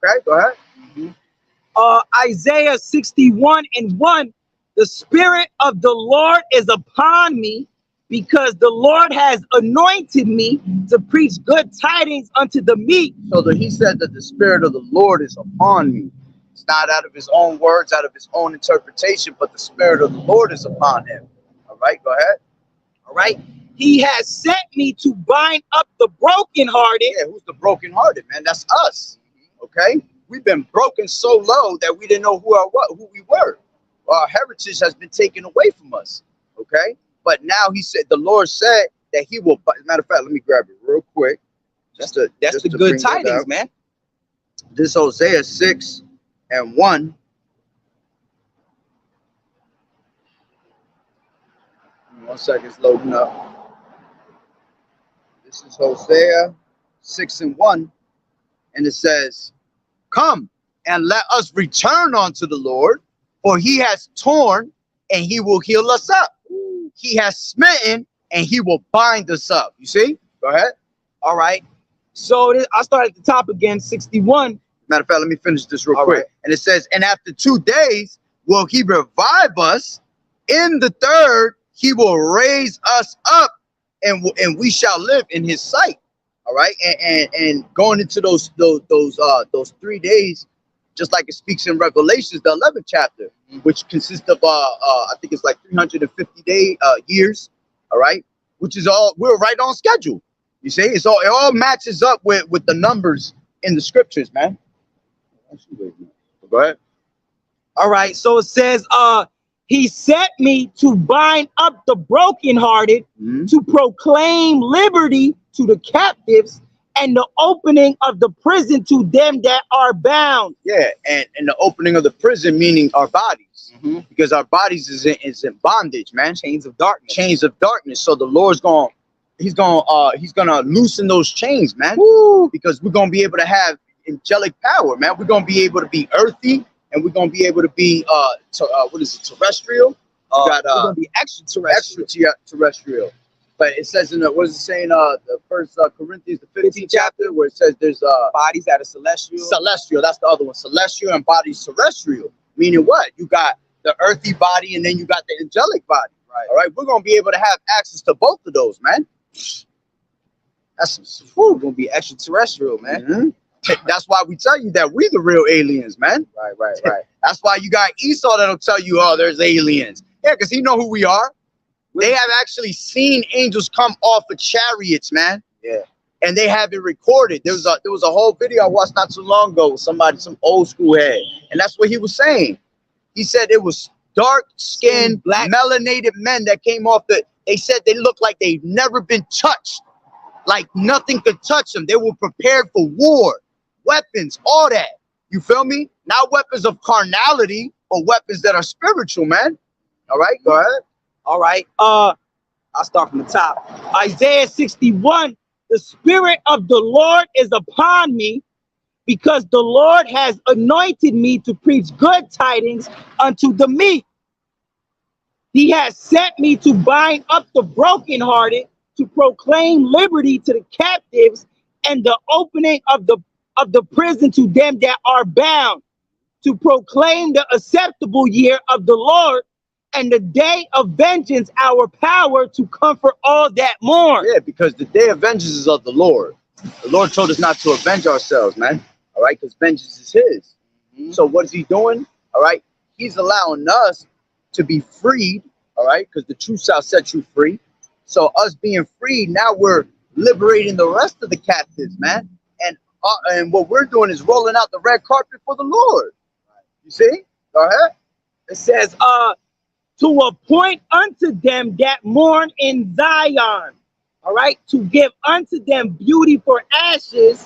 Okay, go ahead. Isaiah 61:1. The Spirit of the Lord is upon me, because the Lord has anointed me to preach good tidings unto the meek. So he said that the Spirit of the Lord is upon me. It's not out of his own words, out of his own interpretation, but the Spirit of the Lord is upon him. All right, go ahead. All right. He has sent me to bind up the brokenhearted. Yeah, who's the brokenhearted, man? That's us. Okay? We've been broken so low that we didn't know who we were. Our heritage has been taken away from us. Okay? But now he said, the Lord said that he will, as a matter of fact, let me grab it real quick. That's the good tidings, man. This Hosea 6:1. 1 second, it's loading up. This is Hosea 6:1. And it says, come and let us return unto the Lord, for he has torn and he will heal us up. He has smitten and he will bind us up. You see? Go ahead. All right. So I start at the top again, 61. Matter of fact, let me finish this real quick. Right. And it says, and after 2 days will he revive us. In the third, he will raise us up, and we shall live in his sight. All right. And going into those 3 days, just like it speaks in Revelations, the 11th chapter, which consists of I think it's like 350 years. All right, which is we're right on schedule. You see, it all matches up with the numbers in the scriptures, man. Go ahead. All right, so it says, he sent me to bind up the brokenhearted, to proclaim liberty to the captives, and the opening of the prison to them that are bound. Yeah, and the opening of the prison, meaning our bodies, because our bodies is in bondage, man. Chains of darkness. Chains of darkness. So the Lord's he's gonna loosen those chains, man. Woo! Because we're gonna be able to have angelic power, man. We're gonna be able to be earthy, and we're gonna be able to be terrestrial. We're gonna be extraterrestrial. But it says in the first Corinthians, the 15th chapter, where it says there's bodies that are celestial. Celestial, that's the other one. Celestial and bodies terrestrial. Meaning what? You got the earthy body and then you got the angelic body. Right. All right. We're gonna be able to have access to both of those, man. We're gonna be extraterrestrial, man. That's why we tell you that we're the real aliens, man. Right. That's why you got Esau that'll tell you, oh, there's aliens. Yeah, because he know who we are. They have actually seen angels come off of chariots, man. Yeah. and they have it recorded. There was a whole video I watched not too long ago with somebody, some old school head, and that's what he was saying. He said it was dark-skinned, black, melanated men that came off the. They said they looked like they've never been touched, like nothing could touch them. They were prepared for war, weapons, all that. You feel me? Not weapons of carnality, but weapons that are spiritual, man. All right, go ahead. All right. I'll start from the top. Isaiah 61. The Spirit of the Lord is upon me, because the Lord has anointed me to preach good tidings unto the meek. He has sent me to bind up the brokenhearted, to proclaim liberty to the captives, and the opening of the prison to them that are bound, to proclaim the acceptable year of the Lord, and the day of vengeance, our power to comfort all that mourn. Yeah, because the day of vengeance is of the Lord. The Lord told us not to avenge ourselves, man. All right, because vengeance is his. So what is he doing? All right, he's allowing us to be freed. All right, because the truth shall set you free. So us being freed, now we're liberating the rest of the captives, man. And what we're doing is rolling out the red carpet for the Lord. You see? Go ahead. It says, to appoint unto them that mourn in Zion, all right, to give unto them beauty for ashes,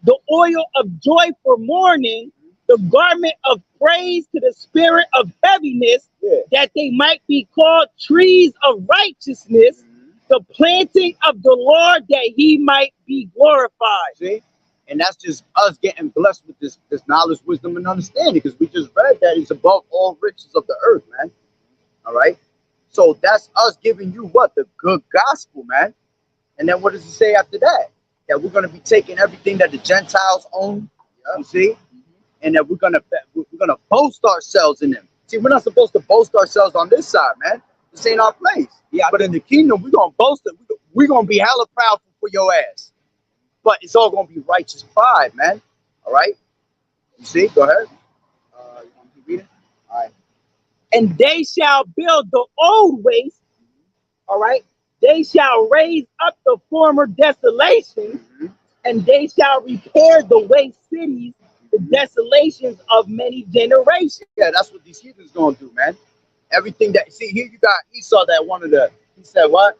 the oil of joy for mourning, the garment of praise to the spirit of heaviness, that they might be called trees of righteousness, the planting of the Lord, that he might be glorified. See? And that's just us getting blessed with this knowledge, wisdom, and understanding, because we just read that he's above all riches of the earth, man. All right, so that's us giving you what? The good gospel, man. And then what does it say after that? That we're going to be taking everything that the Gentiles own, you see, and that we're gonna boast ourselves in them. See, we're not supposed to boast ourselves on this side, man. This ain't our place. Yeah, but in the kingdom, we're gonna boast it. We're gonna be hella proud for your ass. But it's all gonna be righteous pride, man. All right, you see? Go ahead. You want to keep reading? All right. And they shall build the old waste, all right? They shall raise up the former desolations, and they shall repair the waste cities, the desolations of many generations. Yeah, that's what these heathens gonna do, man. Everything that, see, here you got Esau, that one of the, he said what?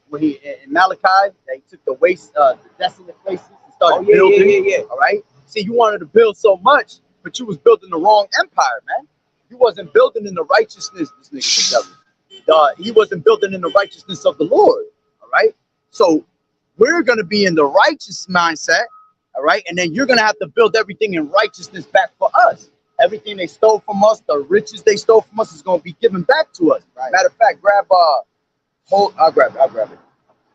When he, in Malachi, that he took the waste, the desolate places and started building. All right? See, you wanted to build so much, but you was building the wrong empire, man. He wasn't building in the righteousness, this nigga, the devil. He wasn't building in the righteousness of the Lord, all right? So we're going to be in the righteous mindset, all right? And then you're going to have to build everything in righteousness back for us. Everything they stole from us, the riches they stole from us is going to be given back to us. Right. Matter of fact, I'll grab it.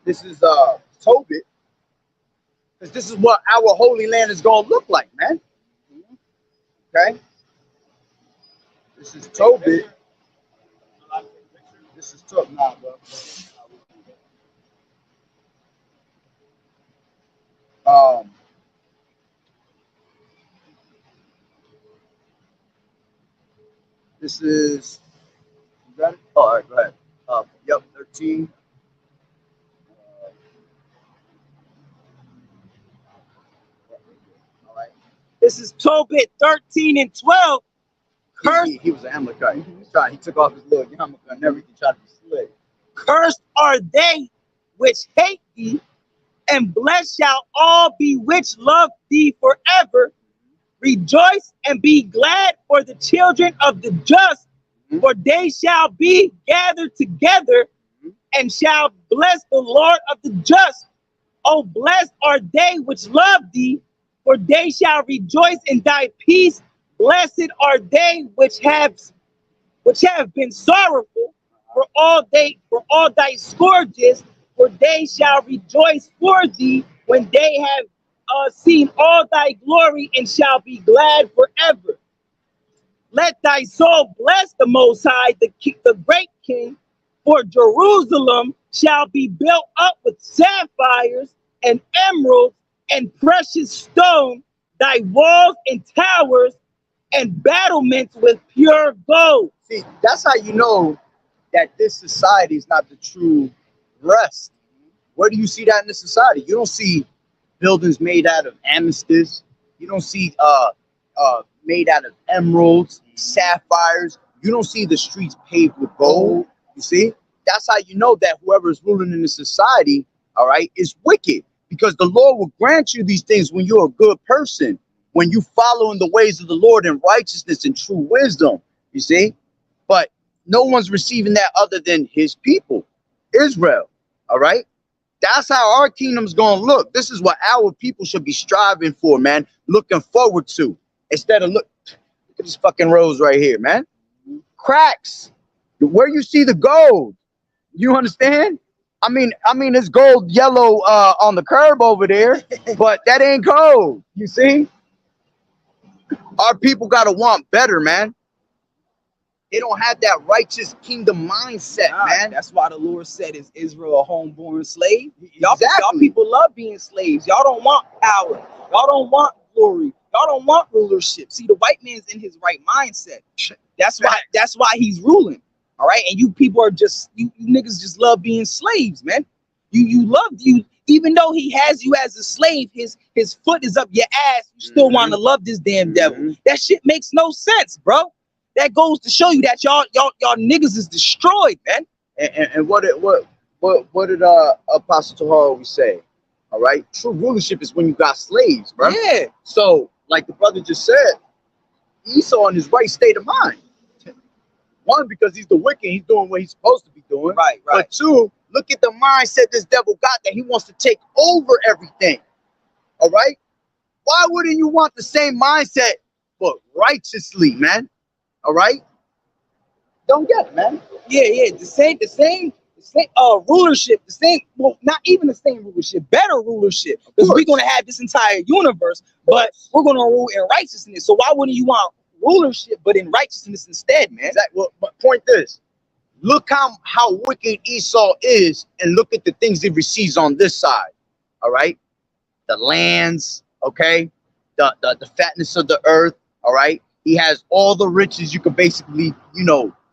This is Tobit, because this is what our holy land is going to look like, man. Okay? This is Tobit. This is Tobit now, bro. This is, you got it? Oh, all right, go ahead. Yep, 13. All right. This is Tobit 13 and 12. He was an Amalekite. He took off his little yarmulke and everything, tried to be slick. Cursed are they which hate thee, and blessed shall all be which love thee forever. Rejoice and be glad for the children of the just, for they shall be gathered together, and shall bless the Lord of the just. Oh, blessed are they which love thee, for they shall rejoice in thy peace. Blessed are they which have been sorrowful for all thy scourges, for they shall rejoice for thee when they have seen all thy glory, and shall be glad forever. Let thy soul bless the Most High, the great King, for Jerusalem shall be built up with sapphires and emeralds and precious stone, thy walls and towers and battlements with pure gold. See, that's how you know that this society is not the true rest. Where do you see that in the society? You don't see buildings made out of amethyst. You don't see made out of emeralds, sapphires. You don't see the streets paved with gold. You see? That's how you know that whoever is ruling in the society, all right, is wicked. Because the Lord will grant you these things when you're a good person, when you follow in the ways of the Lord in righteousness and true wisdom. You see? But no one's receiving that other than his people, Israel. All right? That's how our kingdom's gonna look. This is what our people should be striving for, man. Looking forward to. Instead of look at this fucking rose right here, man. Cracks. Where you see the gold. You understand? I mean, it's gold yellow on the curb over there, but that ain't gold. You see? Our people gotta want better, man. They don't have that righteous kingdom mindset, man. That's why the Lord said, "Is Israel a homeborn slave?" Exactly. Y'all people love being slaves. Y'all don't want power. Y'all don't want glory. Y'all don't want rulership. See, the white man's in his right mindset. That's why he's ruling. All right, and you people are just you niggas just love being slaves, man. You love you, even though he has you as a slave. His foot is up your ass. You still want to love this damn devil. That shit makes no sense, bro. That goes to show you that y'all niggas is destroyed, man. And what did Apostle Tahar always say? All right, true rulership is when you got slaves, bro. Yeah. So, like the brother just said, Esau in his right state of mind. One, because he's the wicked, he's doing what he's supposed to be doing. Right. But two, look at the mindset this devil got, that he wants to take over everything. All right? Why wouldn't you want the same mindset, but righteously, man? All right? Don't get it, man. Yeah. The same rulership, the same, well, not even the same rulership, better rulership. Because we're gonna have this entire universe, but we're gonna rule in righteousness. So why wouldn't you want rulership but in righteousness instead, man? Exactly. Well, but point this. Look how wicked Esau is, and look at the things he receives on this side. All right? The lands, okay? The fatness of the earth, all right? He has all the riches you could basically,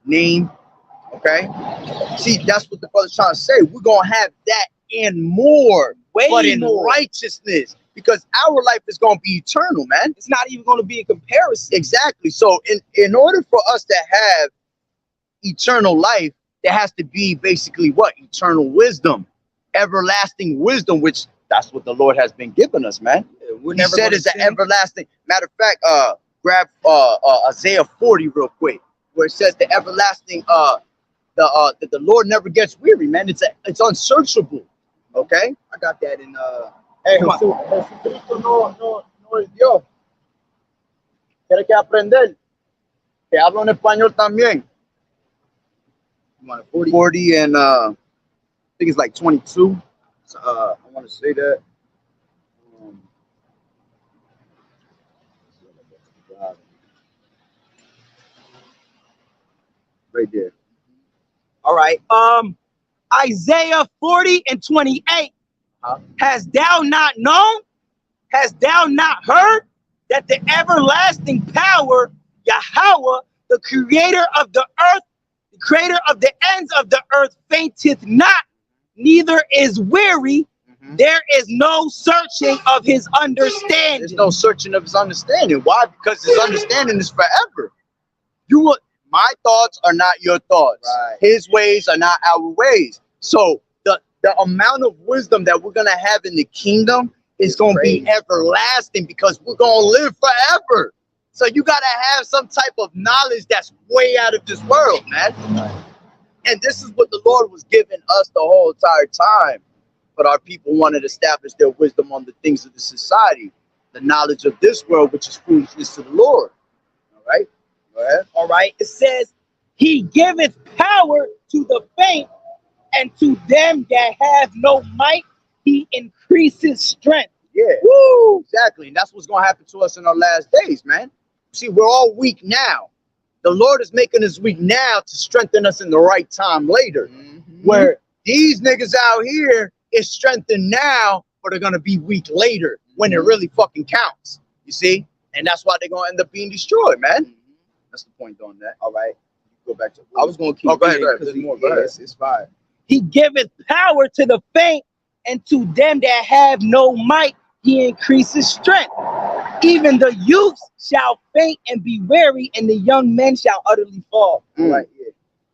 name. Okay? See, that's what the brother's trying to say. We're gonna have that and more, but in righteousness. Because our life is gonna be eternal, man. It's not even gonna be a comparison. Exactly. So in order for us to have eternal life, there has to be basically what? Eternal wisdom, everlasting wisdom, which that's what the Lord has been giving us, man. He said it's an everlasting. Matter of fact, grab Isaiah 40 real quick, where it says the everlasting, the Lord never gets weary, man. It's unsearchable. Okay, I got that in hey, Jesucristo no es Dios. Quiere que aprender. Que hablo en español también. 40 and I think it's like 22. So, I want to say that. Right there. All right. Isaiah 40 and 28. Hast thou not known? Hast thou not heard that the everlasting power, Yahweh, the creator of the earth, the creator of the ends of the earth, fainteth not, neither is weary. There is no searching of his understanding. There's no searching of his understanding. Why? Because his understanding is forever. My thoughts are not your thoughts. Right. His ways are not our ways. So the amount of wisdom that we're gonna have in the kingdom is gonna be everlasting, because we're gonna live forever. So you gotta have some type of knowledge that's way out of this world, man. Right. And this is what the Lord was giving us the whole entire time. But our people wanted to establish their wisdom on the things of the society, the knowledge of this world, which is foolishness to the Lord. All right. Go ahead. All right. It says, he giveth power to the faint, and to them that have no might, he increases strength. Yeah. Woo! Exactly. And that's what's going to happen to us in our last days, man. See, we're all weak now. The Lord is making us weak now to strengthen us in the right time later. Where these niggas out here is strengthened now, but they're going to be weak later when it really fucking counts. You see? And that's why they're going to end up being destroyed, man. That's the point on that. All right. Go back to. I was going to keep. Go ahead. There's more. Go ahead. It's fine. He giveth power to the faint, and to them that have no might he increases strength. Even the youths shall faint and be weary, and the young men shall utterly fall. Right, yeah.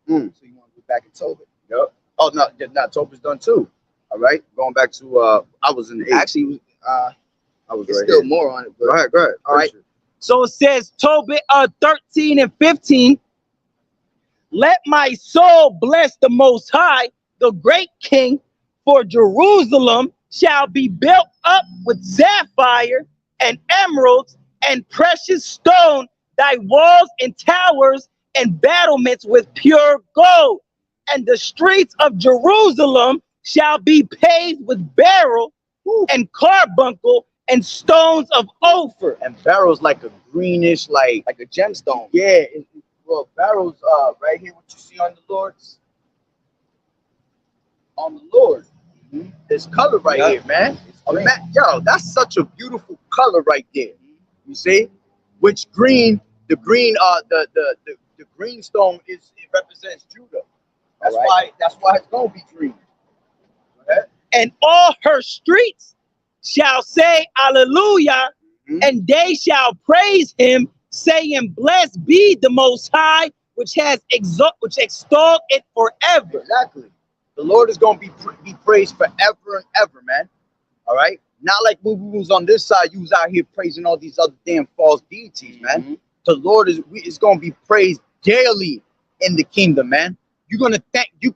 So you want to go back and Tobit? Yep. Oh, no, Tobit's done too. All right. Going back to, I was in the 8th. Actually, I was there's right still here. more on it. But Go ahead. All right. So it says, Tobit 13 and 15. Let my soul bless the Most High, the great King, for Jerusalem shall be built up with sapphire and emeralds and precious stone, thy walls and towers and battlements with pure gold. And the streets of Jerusalem shall be paved with beryl and carbuncle and stones of Ophir. And Barrow's like a greenish, like Like a gemstone. yeah. Well, Barrow's right here. What you see on the Lord's, this color right Yeah. here, man. It's green. Yo, that's such a beautiful color right there. You see, which green? The green, the green stone it represents Judah. That's Alright. why it's gonna be green. Go ahead. And all her streets shall say Alleluia, and they shall praise him, saying, Blessed be the Most High, which extol it forever. Exactly. The Lord is gonna be praised forever and ever, man. All right. Not like we was on this side, you was out here praising all these other damn false deities, man. The Lord is gonna be praised daily in the kingdom, man. You're gonna thank you.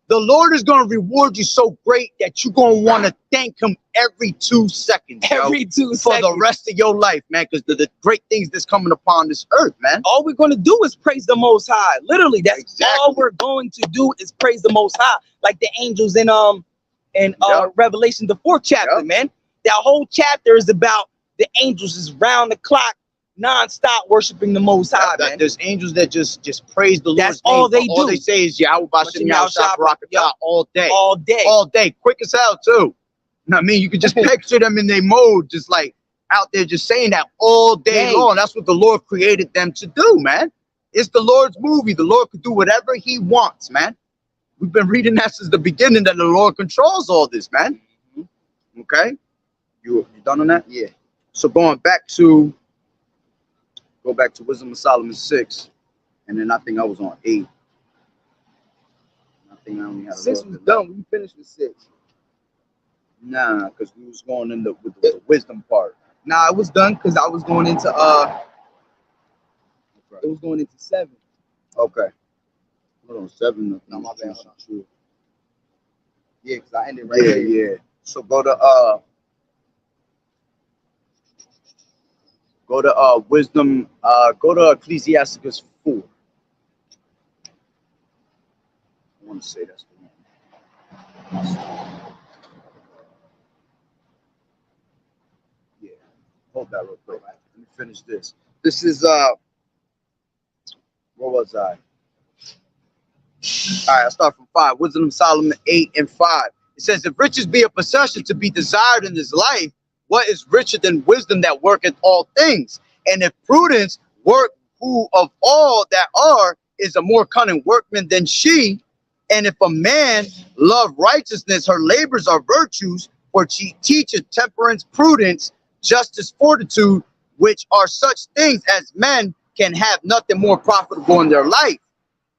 The Lord is gonna reward you so great that you're gonna want to thank him every 2 seconds, yo, Every 2 for seconds. the rest of your life, man. Because the great things that's coming upon this earth, man. All we're going to do is praise the Most High. Literally, that's Exactly. all we're going to do is praise the Most High. Like the angels in Yep. Revelation, the 4th chapter, Yep. man. That whole chapter is about the angels is round the clock, non-stop worshiping the Most High, man. There's angels that just praise the Lord. That's all they All do. they say is Yahweh Bashem Yahushua Barakatah Yep. all day. All day. All day, quick as hell too. You know what I mean? You could just picture them in their mode, just like out there just saying that all day Dang. long. That's what the Lord created them to do, man. It's the Lord's movie. The Lord could do whatever he wants, man. We've been reading that since the beginning that the Lord controls all this, man. Okay? You done on that? Yeah. So go back to Wisdom of Solomon 6, and then I think I was on 8. I think I only had a 6 little was bit done. We finished with 6. left. Nah, because we was going in with the wisdom part. Nah, it was done because I was going into it was going into 7. Okay. Hold on, 7. No, my bad. Hold on. True. Yeah, because I ended right Yeah, here. yeah. So go to wisdom. Go to Ecclesiasticus 4. I want to say that's the one. Yeah. Hold that real quick. Let me finish this. This is where was I? All right, I'll start from 5. Wisdom of Solomon 8 and 5. It says, if riches be a possession to be desired in this life, what is richer than wisdom that worketh all things? And if prudence work, who of all that are is a more cunning workman than she, and if a man love righteousness, her labors are virtues, for she teacheth temperance, prudence, justice, fortitude, which are such things as men can have nothing more profitable in their life.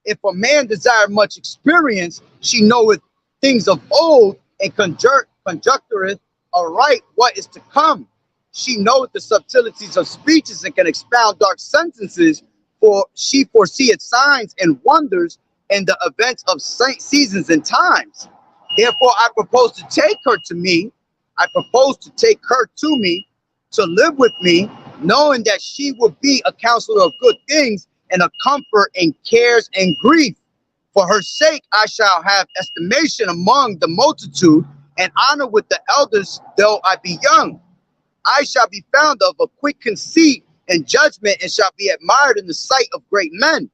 If a man desire much experience, she knoweth things of old, and conjectureth aright what is to come. She knoweth the subtleties of speeches and can expound dark sentences, for she foreseeth signs and wonders and the events of seasons and times. Therefore I propose to take her to me. I propose to take her to me to live with me, knowing that she will be a counselor of good things and a comfort in cares and grief. For her sake I shall have estimation among the multitude, and honor with the elders, though I be young. I shall be found of a quick conceit and judgment, and shall be admired in the sight of great men.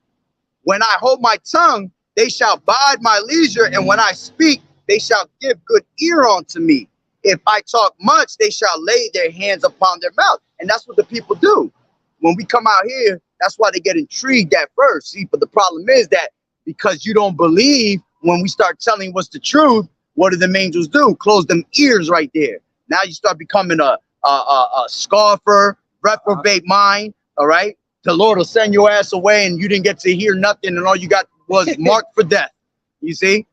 When I hold my tongue, they shall bide my leisure, and when I speak, they shall give good ear unto me. If I talk much, they shall lay their hands upon their mouth. And that's what the people do. When we come out here, that's why they get intrigued at first. See, but the problem is that because you don't believe when we start telling what's the truth, What do them angels do? Close them ears right there. Now you start becoming a scoffer, reprobate mind. All right. The Lord will send your ass away and you didn't get to hear nothing and all you got was marked for death. You see?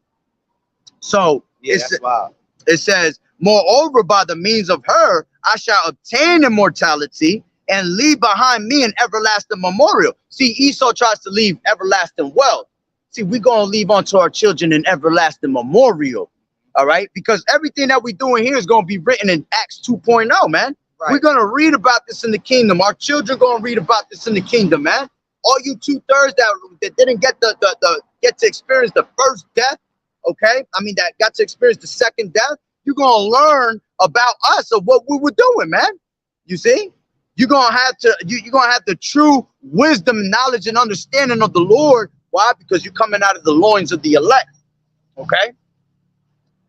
So it says, moreover, by the means of her, I shall obtain immortality and leave behind me an everlasting memorial. See, Esau tries to leave everlasting wealth. See, we're going to leave onto our children an everlasting memorial. All right? Because everything that we're doing here is going to be written in Acts 2.0, man. Right. We're going to read about this in the kingdom. Our children going to read about this in the kingdom, man. All you 2/3 that didn't get get to experience the first death, okay? I mean, that got to experience the second death. You're going to learn about us of what we were doing, man. You see? You're going to have you're going to have the true wisdom, knowledge, and understanding of the Lord. Why? Because you're coming out of the loins of the elect, okay?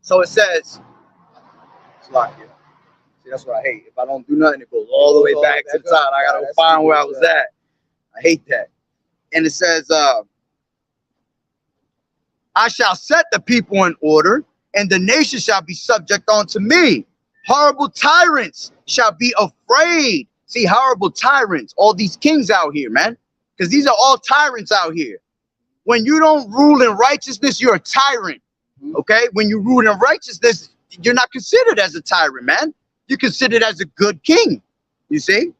So it says, it's locked here. See, that's what I hate. If I don't do nothing, it goes all the way back to the top. I got to find where I was at. I hate that. And it says, I shall set the people in order, and the nation shall be subject unto me. Horrible tyrants shall be afraid. See, horrible tyrants, all these kings out here, man, because these are all tyrants out here. When you don't rule in righteousness, you're a tyrant, okay? When you rule in righteousness, you're not considered as a tyrant, man. You're considered as a good king, you see?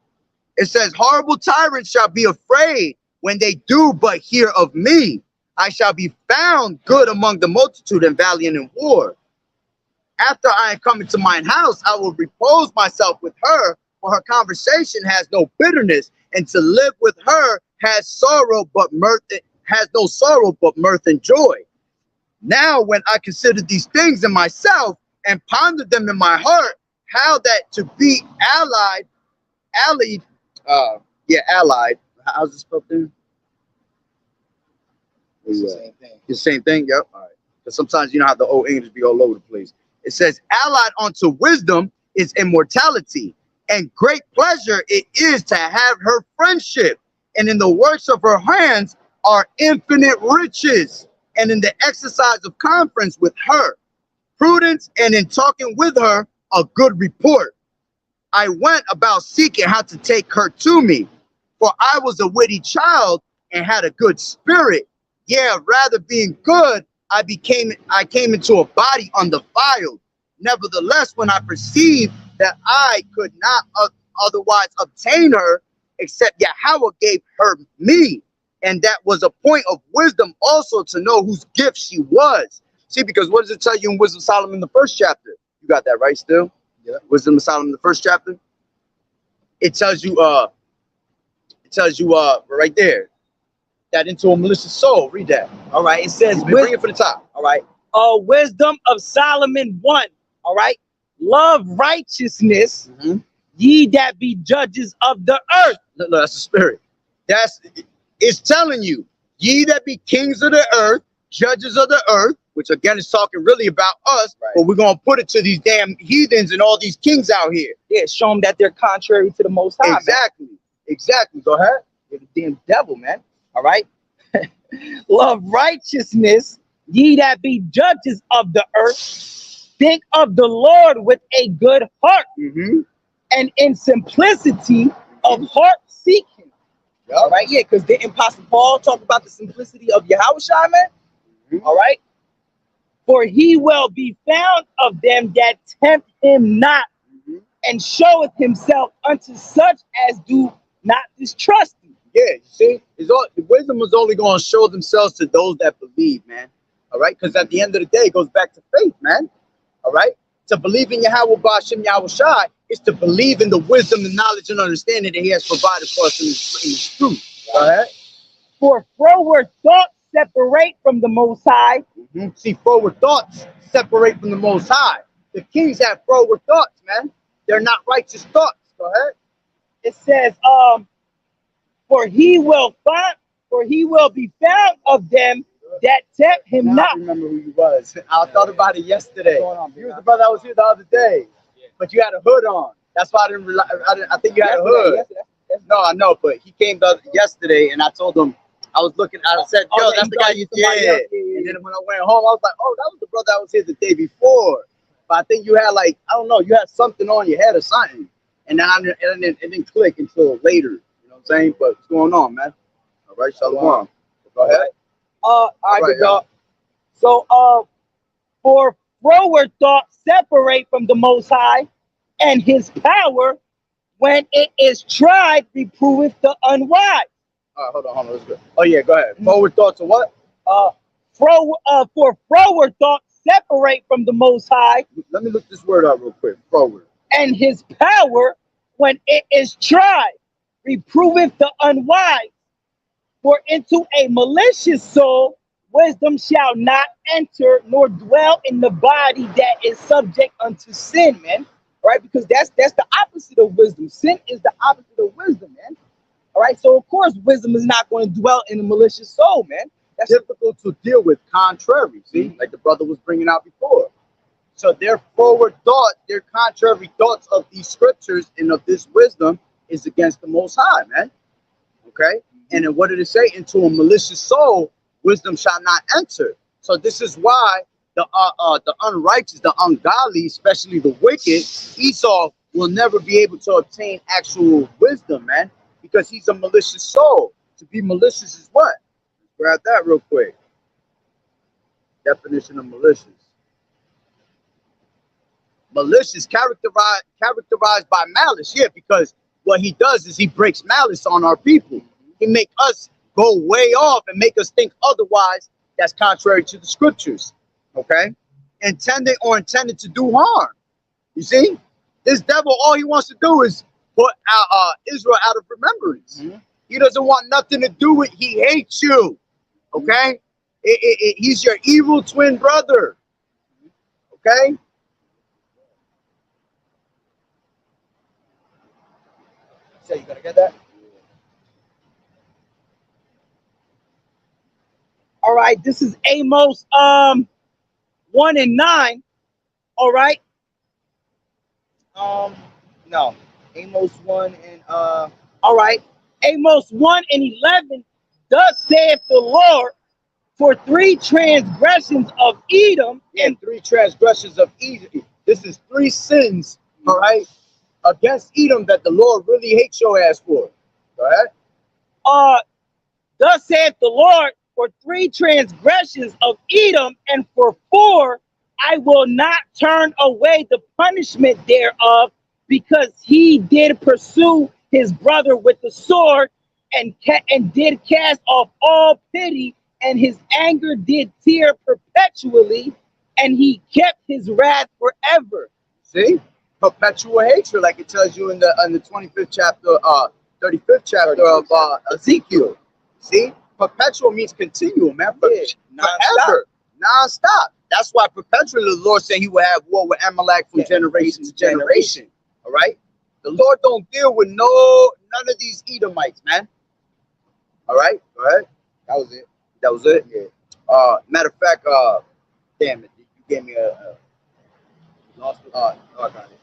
It says, horrible tyrants shall be afraid when they do but hear of me. I shall be found good among the multitude and valiant in war. After I am come into mine house, I will repose myself with her, for her conversation has no bitterness, and to live with her has sorrow but mirth, has no sorrow but mirth and joy. Now when I consider these things in myself and ponder them in my heart, how that to be allied, how's it spelled there? It's the same thing. The same thing, yep. All right. Because sometimes you know how the old English be all over the place. It says, allied unto wisdom is immortality, and great pleasure it is to have her friendship. And in the works of her hands are infinite riches, and in the exercise of conference with her, prudence, and in talking with her, a good report. I went about seeking how to take her to me, for I was a witty child and had a good spirit. Yeah, rather being good, I came into a body undefiled. Nevertheless, when I perceived that I could not otherwise obtain her, except Yahweh gave her me, and that was a point of wisdom also to know whose gift she was. See, because what does it tell you in Wisdom of Solomon, the 1st chapter? You got that right still? Yeah. Wisdom of Solomon, the 1st chapter. It tells you, right there, that into a malicious soul. Read that. All right. It says, bring it for the top. All right. Wisdom of Solomon 1. All right. Love righteousness, ye that be judges of the earth. No, that's the spirit. It's telling you, ye that be kings of the earth, judges of the earth, which again is talking really about us, right. But we're going to put it to these damn heathens and all these kings out here. Yeah, show them that they're contrary to the Most High. Exactly. Man. Exactly. Go ahead. You're the damn devil, man. All right. Love righteousness, ye that be judges of the earth. Think of the Lord with a good heart, and in simplicity of heart seek him. Yep. All right. Yeah, because didn't Apostle Paul talk about the simplicity of Yahushua, man? All right. For he will be found of them that tempt him not, and showeth himself unto such as do not distrust him. Yeah, you see, the wisdom is only going to show themselves to those that believe, man. All right, because at the end of the day, it goes back to faith, man. All right, to believe in Yahweh Ba'ashem Yahushai is to believe in the wisdom, the knowledge, and understanding that he has provided for us in his truth. All right. For froward thoughts separate from the Most High. See, froward thoughts separate from the Most High. The kings have froward thoughts, man. They're not righteous thoughts. Go ahead. It says, for he will be found of them that tempt him not. I remember who you was. I thought about it yesterday. You was the brother that was here the other day, but you had a hood on. That's why I didn't think you had a hood. No, I know, but he came yesterday, and I told him I was looking. I said, "Yo, Oh, that's you the guy thought you it was somebody yeah." else? Yeah. And then when I went home, I was like, "Oh, that was the brother that was here the day before." But I think you had like I don't know, you had something on your head or something, and then it didn't click until later. You know what I'm saying? But what's going on, man? All right, Shalom. Go ahead. All right, Right, good dog. So, for froward thought separate from the Most High, and His power, when it is tried, reproveth the unwise. All right, hold on. Let's go. Oh yeah, go ahead. Forward thoughts of what? For froward thought separate from the Most High, Let me look this word up real quick. Forward. and His power, when it is tried, reproveth the unwise. For into a malicious soul wisdom shall not enter, nor dwell in the body that is subject unto sin, man. Right? Because that's the opposite of wisdom. Sin is the opposite of wisdom, man. All right. So of course, wisdom is not going to dwell in a malicious soul, man. That's Difficult to deal with, contrary. See, like the brother was bringing out before. So their forward thought, their contrary thoughts of these scriptures and of this wisdom is against the Most High, man. Okay. And then what did it say? Into a malicious soul, wisdom shall not enter. So this is why the unrighteous, the ungodly, especially the wicked, Esau will never be able to obtain actual wisdom, man, because he's a malicious soul. To be malicious is what? Grab that real quick. Definition of malicious. Malicious characterized by malice, yeah, because what he does is he breaks malice on our people. He make us go way off and make us think otherwise. That's contrary to the scriptures. Okay? Intended to do harm. You see? This devil, all he wants to do is put Israel out of remembrance. He doesn't want nothing to do with, he hates you. Okay? He's your evil twin brother. Okay? So you gonna get that? all right. This is Amos 1 and 9. All right. No. Amos 1 and all right. Amos 1 and 11. Thus saith the Lord, for 3 transgressions of Edom, And 3 transgressions of Edom. This is 3 sins, all right, against Edom that the Lord really hates your ass for. Go ahead. Thus saith the Lord, for 3 transgressions of Edom, and for 4 I will not turn away the punishment thereof, because he did pursue his brother with the sword, and did cast off all pity, and his anger did tear perpetually, and he kept his wrath forever. See? Perpetual hatred, like it tells you in the 25th chapter, 35th chapter of Ezekiel. See? Perpetual means continual, man. Forever. Non-stop. That's why perpetually the Lord said he will have war with Amalek from generation to generation. All right? The Lord don't deal with none of these Edomites, man. All right? Go ahead. That was it. That was it? Yeah. Matter of fact, damn it. You gave me a lost it. I got it.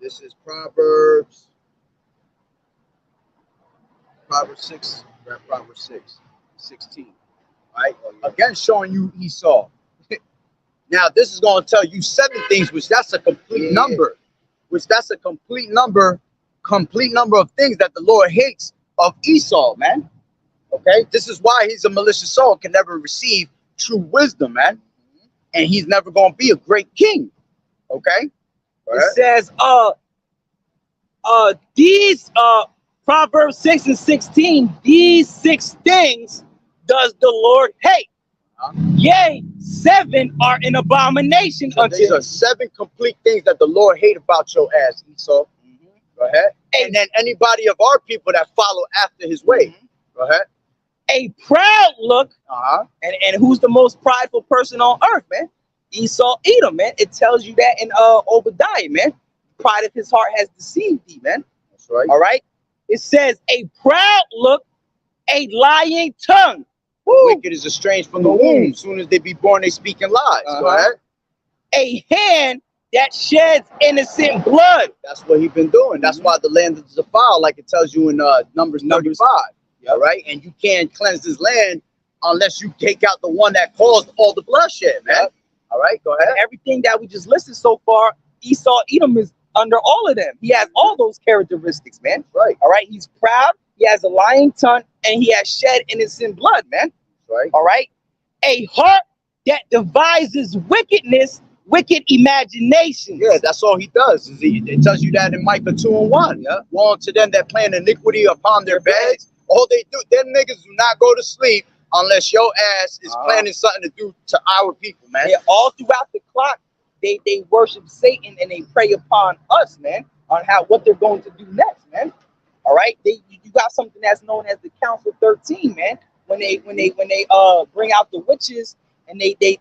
This is Proverbs 6. Grab Proverbs 6, 16. All right? Again, showing you Esau. Now, this is going to tell you 7 things, which that's a complete number. Which that's a complete number of things that the Lord hates of Esau, man. Okay? This is why he's a malicious soul, can never receive true wisdom, man. And he's never going to be a great king. Okay? It says, these Proverbs 6 and 16, these 6 things does the Lord hate. Yea, 7 are an abomination So unto these him. are 7 complete things that the Lord hate about your ass, Esau. Go ahead. And then anybody of our people that follow after his way. Go ahead. A proud look, and who's the most prideful person on earth, man? Esau, Edom, man. It tells you that in Obadiah, man. Pride of his heart has deceived thee, man. That's right. All right. It says a proud look, a lying tongue. Wicked is estranged from the womb. As soon as they be born, they speak in lies. Go ahead. A hand that sheds innocent blood. That's what he's been doing. That's why the land is defiled, like it tells you in Numbers 35. All right, and you can't cleanse this land unless you take out the one that caused all the bloodshed, man. Yep. All right, go ahead. Everything that we just listed so far, Esau, Edom is under all of them. He has all those characteristics, man. Right, All right, he's proud. He has a lying tongue, and he has shed innocent blood, man. right. All right, a heart that devises wickedness, wicked imaginations. Yeah, that's all he does. It tells you that in Micah 2:1. Yeah. Woe unto them that plan iniquity upon their beds. All they do, them niggas do not go to sleep unless your ass is planning something to do to our people, man. Yeah, all throughout the clock, they worship Satan and they prey upon us, man, on what they're going to do next, man. All right, you got something that's known as the Council 13, man. When they bring out the witches and they do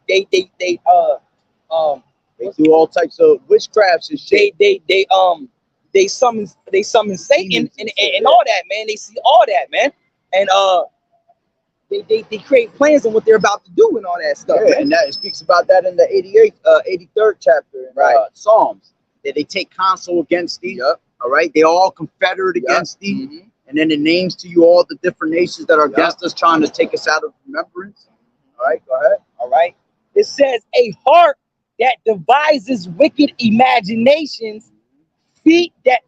all types of witchcrafts and shit. They summon Satan and all that, man. They see all that, man, and they create plans on what they're about to do and all that stuff. Yeah, and that it speaks about that in the 83rd chapter in Psalms. That they take counsel against thee. Yep. All right, they all confederate against thee, and then it names to you all the different nations that are against us, trying to take us out of remembrance. All right, go ahead. All right, it says a heart that devises wicked imaginations, feet that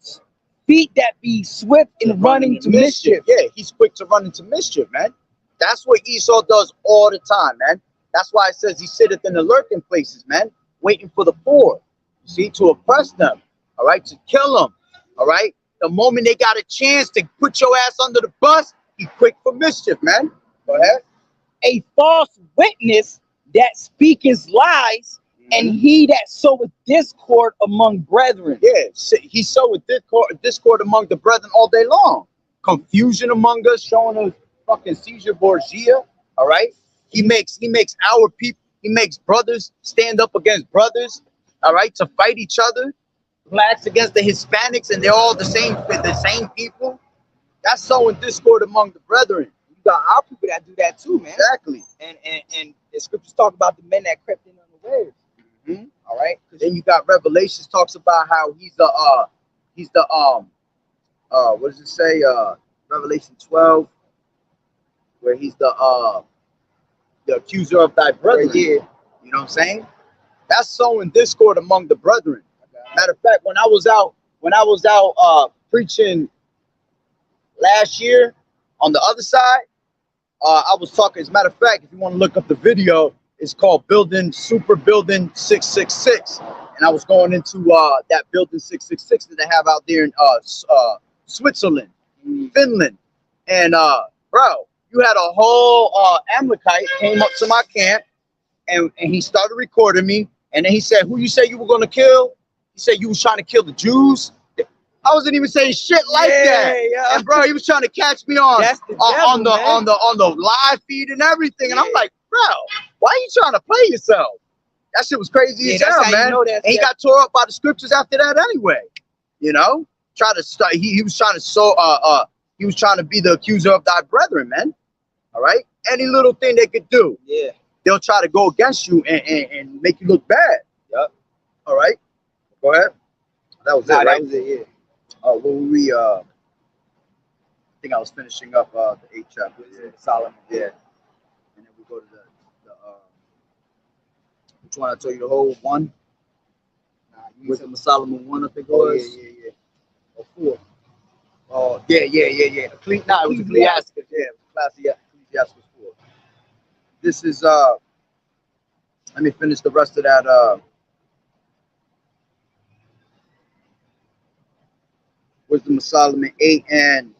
be swift in running to mischief. Yeah, he's quick to run into mischief, man. That's what Esau does all the time, man. That's why it says he sitteth in the lurking places, man, waiting for the poor. You see, to oppress them, all right, to kill them, all right. The moment they got a chance to put your ass under the bus, he quick for mischief, man. Go ahead. A false witness that speaketh lies, and he that soweth discord among brethren. Yeah, he soweth discord among the brethren all day long. Confusion among us, showing us fucking Caesar Borgia. All right, he makes our people. He makes brothers stand up against brothers. All right, to fight each other. Blacks against the Hispanics, and they're all the same people. That's sowing discord among the brethren. You got our people that do that too, man. Exactly. And the scriptures talk about the men that crept in unawares. All right. Then you got Revelations talks about how he's the what does it say? Revelation 12, where he's the accuser of thy brethren. Yeah. You know what I'm saying? That's sowing discord among the brethren. Matter of fact, when I was out preaching last year on the other side, I was talking. As a matter of fact, if you want to look up the video, it's called Super Building 666, and I was going into that Building 666 that they have out there in Switzerland, Finland, and bro, you had a whole Amalekite came up to my camp, and he started recording me, and then he said, "Who you say you were gonna kill?" He said, "You was trying to kill the Jews." I wasn't even saying shit like that. Yeah. And bro, he was trying to catch me on the live feed and everything. And I'm like, bro, why are you trying to play yourself? That shit was crazy as hell, man. And he got tore up by the scriptures after that anyway. You know? Try to start he was trying to he was trying to be the accuser of thy brethren, man. All right? Any little thing they could do. Yeah. They'll try to go against you and make you look bad. Yep. All right. Go ahead. That was it, right? That was it, yeah. I think I was finishing up the 8th chapter. Yeah. Solomon. Yeah. And then we go to the which one I told you, the whole one? Wisdom of Solomon 1, I think it was. Yeah. Or 4. Oh, yeah. It was Ecclesiastes. Yeah, it was Ecclesiastes 4. This is let me finish the rest of that Wisdom of Solomon 8 and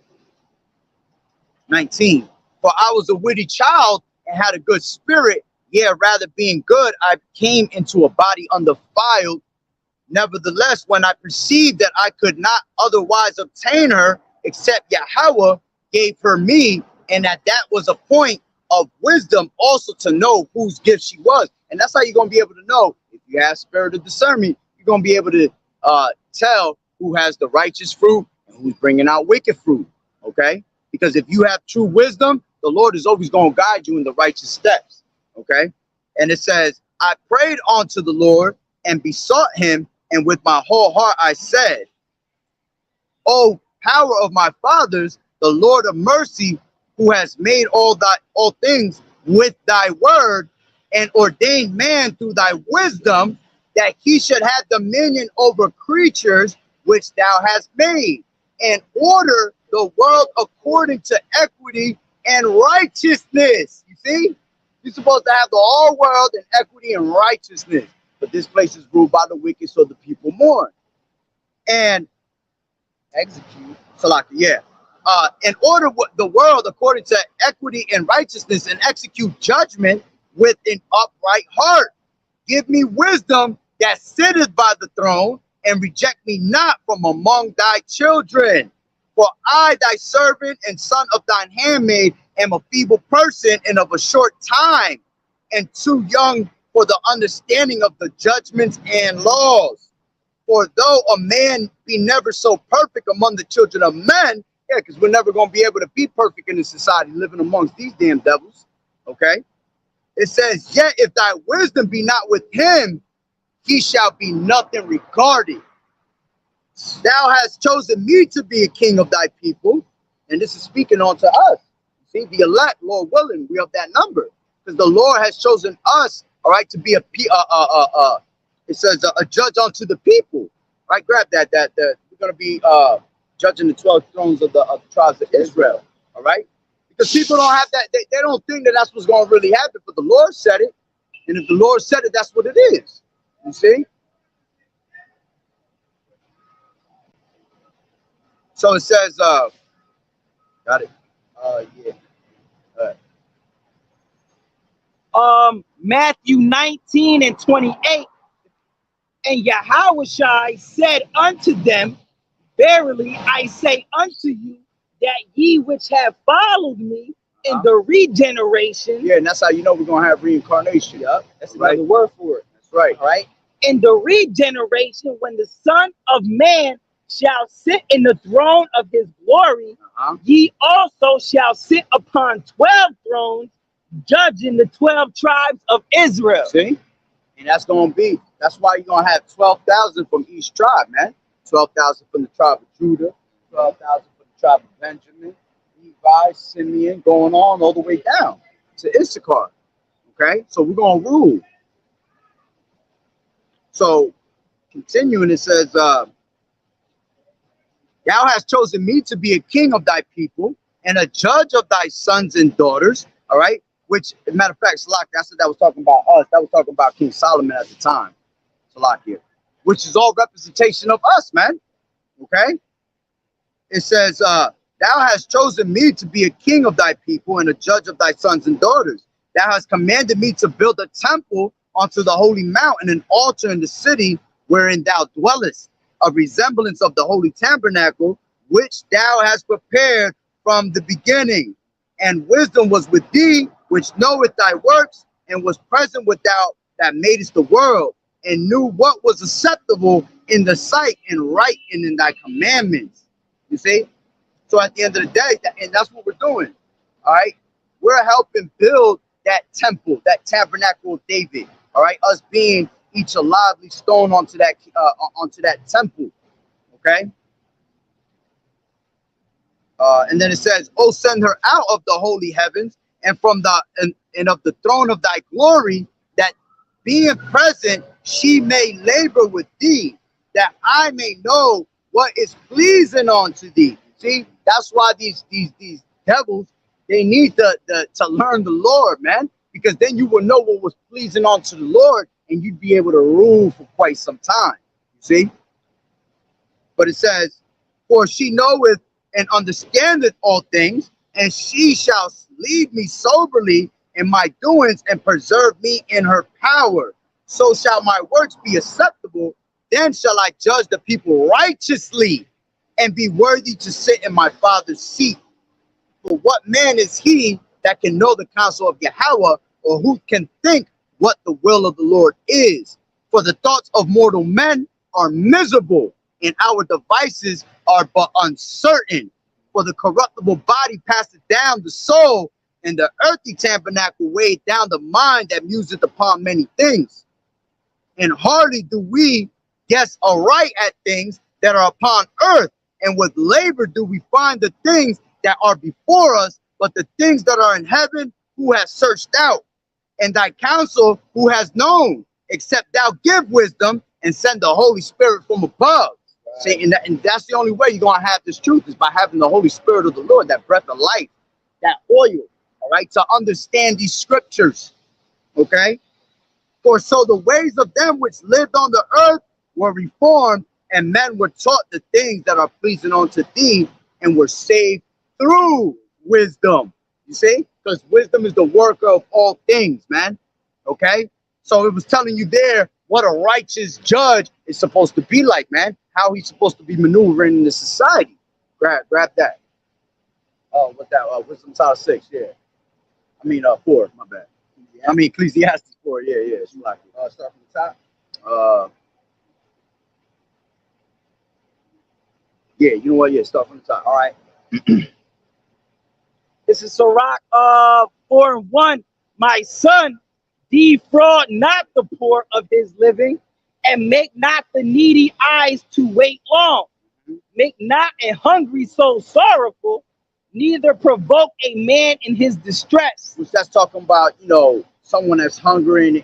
19. For I was a witty child and had a good spirit. Yeah, rather being good, I came into a body undefiled. Nevertheless, when I perceived that I could not otherwise obtain her, except Yahweh gave her me, and that was a point of wisdom also to know whose gift she was. And that's how you're going to be able to know. If you have spirit of discernment, you're going to be able to tell who has the righteous fruit and who's bringing out wicked fruit, okay? Because if you have true wisdom, the Lord is always going to guide you in the righteous steps, okay? And it says, I prayed unto the Lord, and besought him, and with my whole heart I said, O power of my fathers, the Lord of mercy, who has made all things with thy word, and ordained man through thy wisdom, that he should have dominion over creatures which thou hast made, and order the world according to equity and righteousness. You see? You're supposed to have the whole world in equity and righteousness. But this place is ruled by the wicked, so the people mourn. And execute. Salaki, yeah. And order the world according to equity and righteousness, and execute judgment with an upright heart. Give me wisdom that sitteth by the throne, and reject me not from among thy children. For I, thy servant and son of thine handmaid, am a feeble person and of a short time, and too young for the understanding of the judgments and laws. For though a man be never so perfect among the children of men, yeah, because we're never going to be able to be perfect in this society living amongst these damn devils, okay? It says, yet if thy wisdom be not with him, he shall be nothing regarded. Thou hast chosen me to be a king of thy people, and this is speaking unto us. See, the elect, Lord willing, we have that number, because the Lord has chosen us, all right, to be it says a judge unto the people, right? Grab that. We're going to be judging the 12 thrones of the tribes of Israel, all right? Because people don't have that. They don't think that that's what's going to really happen, but the Lord said it, and if the Lord said it, that's what it is. You see? So it says, got it. Yeah. Matthew 19 and 28. And Yahushua said unto them, verily I say unto you, that ye which have followed me in the regeneration. Yeah, and that's how you know we're going to have reincarnation. Yep, that's right. Another word for it. That's right. All right. In the regeneration, when the Son of Man shall sit in the throne of his glory, ye also shall sit upon 12 thrones, judging the 12 tribes of Israel. See? And that's going to be, that's why you're going to have 12,000 from each tribe, man. 12,000 from the tribe of Judah, 12,000 from the tribe of Benjamin, Levi, Simeon, going on all the way down to Issachar. Okay? So we're going to rule. So, continuing, it says, thou hast chosen me to be a king of thy people and a judge of thy sons and daughters. All right? Which, as a matter of fact, Salakia, I said that was talking about us. That was talking about King Solomon at the time. Salakia. Which is all representation of us, man. Okay? It says, thou hast chosen me to be a king of thy people and a judge of thy sons and daughters. Thou hast commanded me to build a temple unto the holy mount and an altar in the city wherein thou dwellest, a resemblance of the holy tabernacle, which thou hast prepared from the beginning. And wisdom was with thee, which knoweth thy works, and was present with thou that madest the world, and knew what was acceptable in the sight and right and in thy commandments. You see? So at the end of the day, and that's what we're doing. All right? We're helping build that temple, that tabernacle of David. All right? Us being each a lively stone onto that temple. Okay? And then it says, "Oh, send her out of the holy heavens and from the and of the throne of thy glory, that being present she may labor with thee, that I may know what is pleasing unto thee." See, that's why these devils, they need to learn the Lord, man, because then you will know what was pleasing unto the Lord, and you'd be able to rule for quite some time. You see? But it says, "For she knoweth and understandeth all things, and she shall lead me soberly in my doings and preserve me in her power. So shall my works be acceptable. Then shall I judge the people righteously and be worthy to sit in my Father's seat. For what man is he that can know the counsel of Yahweh, or who can think what the will of the Lord is? For the thoughts of mortal men are miserable, and our devices are but uncertain. For the corruptible body passeth down the soul, and the earthly tabernacle weighed down the mind that museth upon many things. And hardly do we guess aright at things that are upon earth. And with labor do we find the things that are before us, but the things that are in heaven, who has searched out? And thy counsel, who has known? Except thou give wisdom and send the Holy Spirit from above. Right. See, and that's the only way you're going to have this truth, is by having the Holy Spirit of the Lord, that breath of life, that oil, all right, to understand these scriptures, okay? For so the ways of them which lived on the earth were reformed, and men were taught the things that are pleasing unto thee, and were saved through wisdom. You see? Because wisdom is the worker of all things, man. Okay? So it was telling you there what a righteous judge is supposed to be like, man. How he's supposed to be maneuvering in the society. Grab that. Oh, what's that? Wisdom Title 6, yeah. I mean, 4, my bad. I mean, Ecclesiastes 4, yeah. It's like Start from the top. Yeah, you know what? Yeah, start from the top. All right. This is Sirach 4:1. My son, defraud not the poor of his living, and make not the needy eyes to wait long. Make not a hungry soul sorrowful, neither provoke a man in his distress. Which that's talking about, someone that's hungry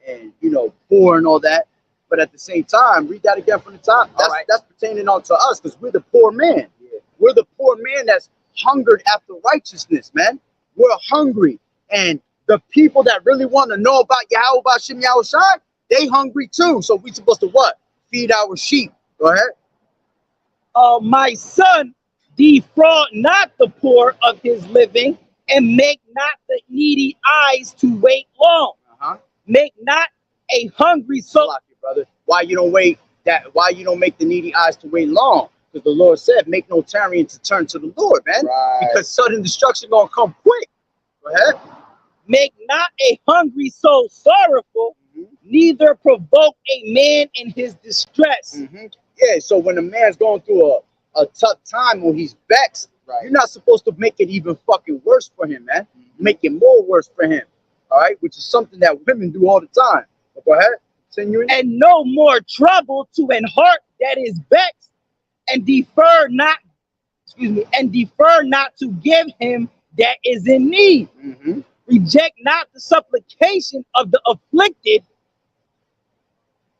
and poor and all that. But at the same time, read that again from the top. That's pertaining on to us, because we're the poor man. Yeah. We're the poor man that's hungered after righteousness, man. We're hungry. And the people that really want to know about Yahweh Bashim Yahushai, they hungry too. So we supposed to what? Feed our sheep. Go ahead. My son, defraud not the poor of his living, and make not the needy eyes to wait long. Make not a hungry soul. Brother, why you don't make the needy eyes to wait long? Because the Lord said, make no tarrying to turn to the Lord, man. Right. Because sudden destruction gonna come quick. Go ahead. Make not a hungry soul sorrowful, neither provoke a man in his distress. Yeah, so when a man's going through a tough time, when he's vexed, you're not supposed to make it even fucking worse for him, man. Make it more worse for him. All right, which is something that women do all the time. But go ahead. Continuing. And no more trouble to an heart that is vexed, and defer not to give him that is in need. Reject not the supplication of the afflicted,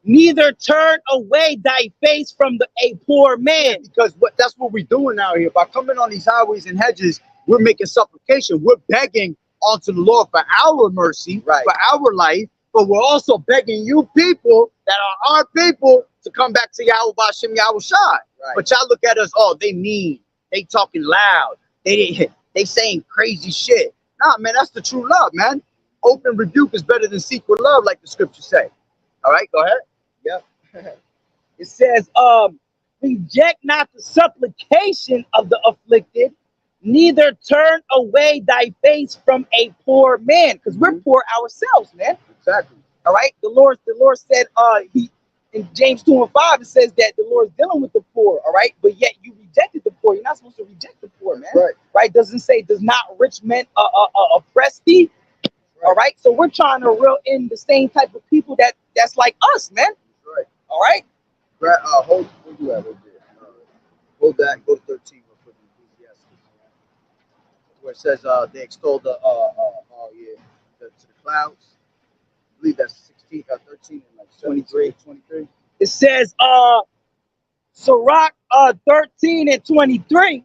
neither turn away thy face from a poor man. Because that's what we're doing out here. By coming on these highways and hedges, we're making supplication. We're begging unto the Lord for our mercy, for our life. But we're also begging you people that are our people to come back to Yahweh Bashim Yahushai. But y'all look at us, they mean, they talking loud, they saying crazy shit. Nah, man, that's the true love, man. Open rebuke is better than secret love, like the scriptures say. All right, go ahead. Yep. It says, reject not the supplication of the afflicted, neither turn away thy face from a poor man, because we're poor ourselves, man. Exactly. All right. The Lord said, in James 2:5, it says that the Lord is dealing with the poor. All right. But yet you rejected the poor. You're not supposed to reject the poor, man. Right. Doesn't say, does not rich men oppress thee. All right. So we're trying to reel in the same type of people that's like us, man. All right. Hold that right there. Hold that. Go to 13 real quick. Where it says they extol to the clouds. I believe that's 16, 13, and like 23. It says Sirach 13 and 23.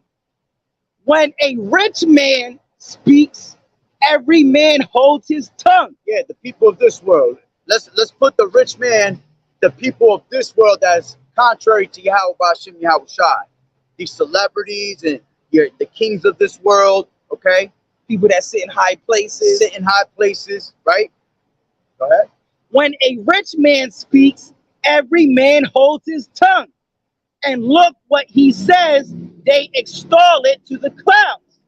When a rich man speaks, every man holds his tongue. Yeah, the people of this world. Let's put the rich man, the people of this world that's contrary to Yahweh Bashim Yahushai. These celebrities and the kings of this world, okay? People that sit in high places. Right? Go ahead. When a rich man speaks, every man holds his tongue. And look what he says, they extol it to the clouds.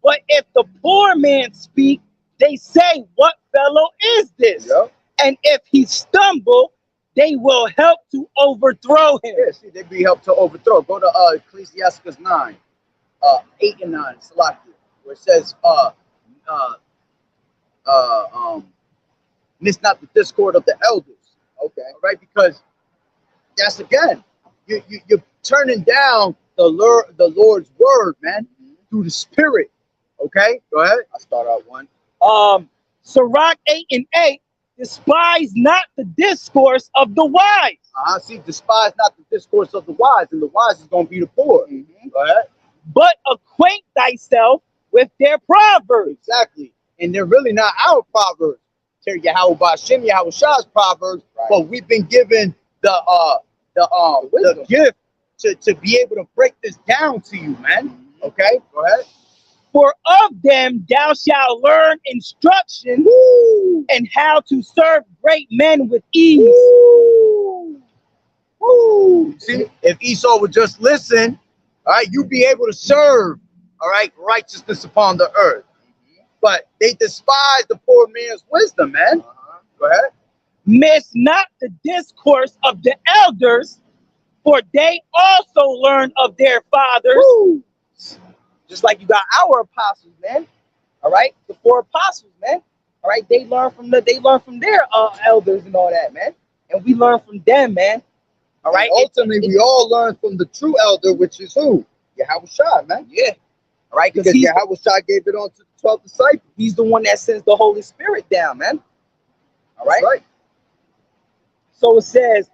But if the poor man speak, they say, what fellow is this? Yep. And if he stumble, they will help to overthrow him. Yeah, see, they be helped to overthrow. Go to Ecclesiastes 9, 8 and 9, Salakia, where it says, miss not the discord of the elders. Okay. Right? Because that's again, you're turning down the Lord's word, man, through the Spirit. Okay, go ahead. I'll start out one. Sirach 8:8, despise not the discourse of the wise. See, despise not the discourse of the wise, and the wise is going to be the poor. Go ahead. But acquaint thyself with their proverbs. Exactly. And they're really not our proverbs. They're Yahweh Ba'Shem, Yahweh Shah's proverbs, Right. but we've been given the gift to be able to break this down to you, man. Okay, go ahead. For of them thou shalt learn instruction and how to serve great men with ease. Woo. See, if Esau would just listen, all right, you'd be able to serve, all right, righteousness upon the earth. But they despise the poor man's wisdom, man. Go ahead. Miss not the discourse of the elders, for they also learn of their fathers. Woo. Just like you got our apostles, man. All right, the 4 apostles, man. All right, they learn from their elders and all that, man. And we learn from them, man. All right. And ultimately, we all learn from the true elder, which is who? Yahweh Shah, man. Yeah. All right, Because Yahweh Shah gave it on to the 12 disciples. he's the one that sends the Holy Spirit down, man. All right. That's right. So it says,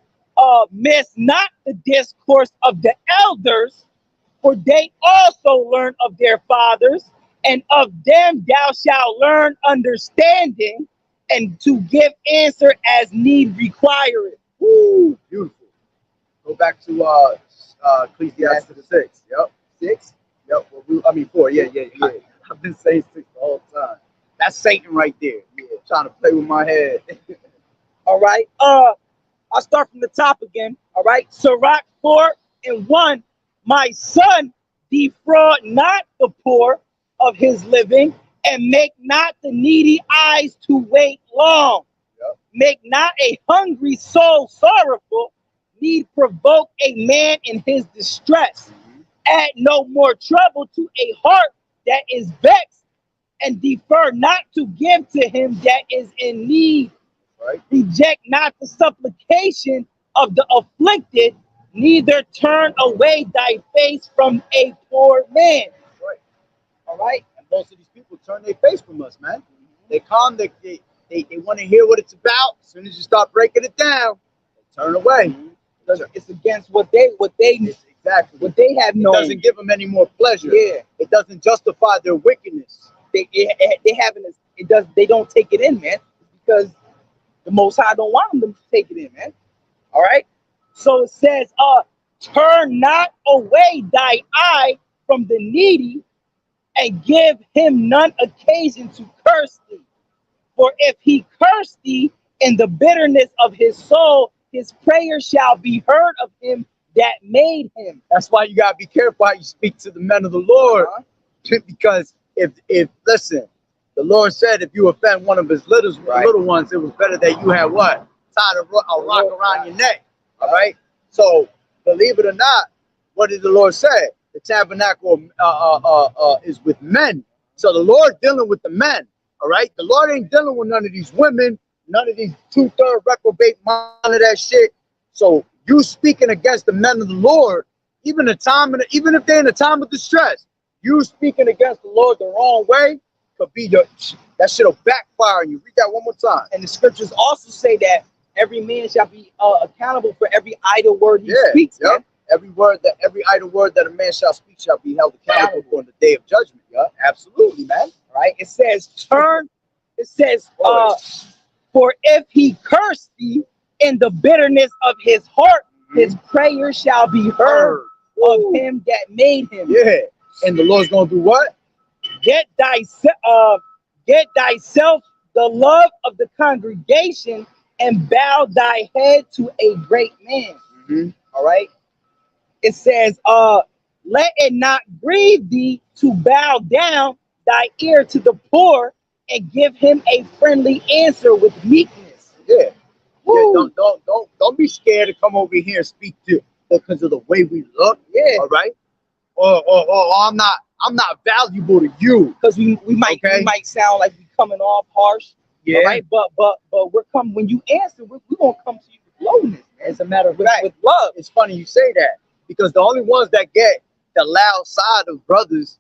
miss not the discourse of the elders, for they also learn of their fathers, and of them thou shalt learn understanding, and to give answer as need requireth. Woo, beautiful. Go back to Ecclesiastes 6. Yep. 6? Yep. Well, 4. Yeah. I've been saying 6 the whole time. That's Satan right there. Yeah, trying to play with my head. All right. I'll start from the top again. All right. Sirach 4:1. My son, defraud not the poor of his living, and make not the needy eyes to wait long. Yep. Make not a hungry soul sorrowful, need provoke a man in his distress. Add no more trouble to a heart that is vexed, and defer not to give to him that is in need. Right. Reject not the supplication of the afflicted, neither turn away thy face from a poor man. Right. All right. And most of these people turn their face from us, man. They come, they want to hear what it's about. As soon as you start breaking it down, they turn away. It's against what they Exactly. what they have It known. doesn't give them any more pleasure. Yeah. It doesn't justify their wickedness. They don't take it in, man, because the Most High don't want them to take it in, man. All right. So it says, turn not away thy eye from the needy, and give him none occasion to curse thee. For if he curse thee in the bitterness of his soul, his prayer shall be heard of him that made him. That's why you gotta be careful how you speak to the men of the Lord. Because if listen, the Lord said if you offend one of his little ones, it was better that you had what? Tied a rock around your neck. All right. So believe it or not, what did the Lord say? The tabernacle is with men. So the Lord dealing with the men. All right. The Lord ain't dealing with none of these women, none of these 2/3 reprobate mind of that shit. So you speaking against the men of the Lord, even if they're in a time of distress, you speaking against the Lord the wrong way could be that shit'll backfire on you. Read that one more time. And the scriptures also say that every man shall be accountable for every idle word he speaks. Yep. Man. Every idle word that a man shall speak shall be held accountable on the day of judgment. Yeah, absolutely, man. Right? It says, For if he curse thee in the bitterness of his heart, his prayer shall be heard of him that made him. Yeah. And the Lord's gonna do what? Get thyself the love of the congregation, and bow thy head to a great man. all right. It says, let it not grieve thee to bow down thy ear to the poor, and give him a friendly answer with meekness. Yeah. Woo. Don't be scared to come over here and speak to because of the way we look. Yeah. All right. Or I'm not valuable to you. Because we might sound like we coming off harsh. Yeah. All right. But we're coming when you answer, we're gonna come to you lowness, man. It's a matter of with fact. love. It's funny you say that because the only ones that get the loud side of brothers,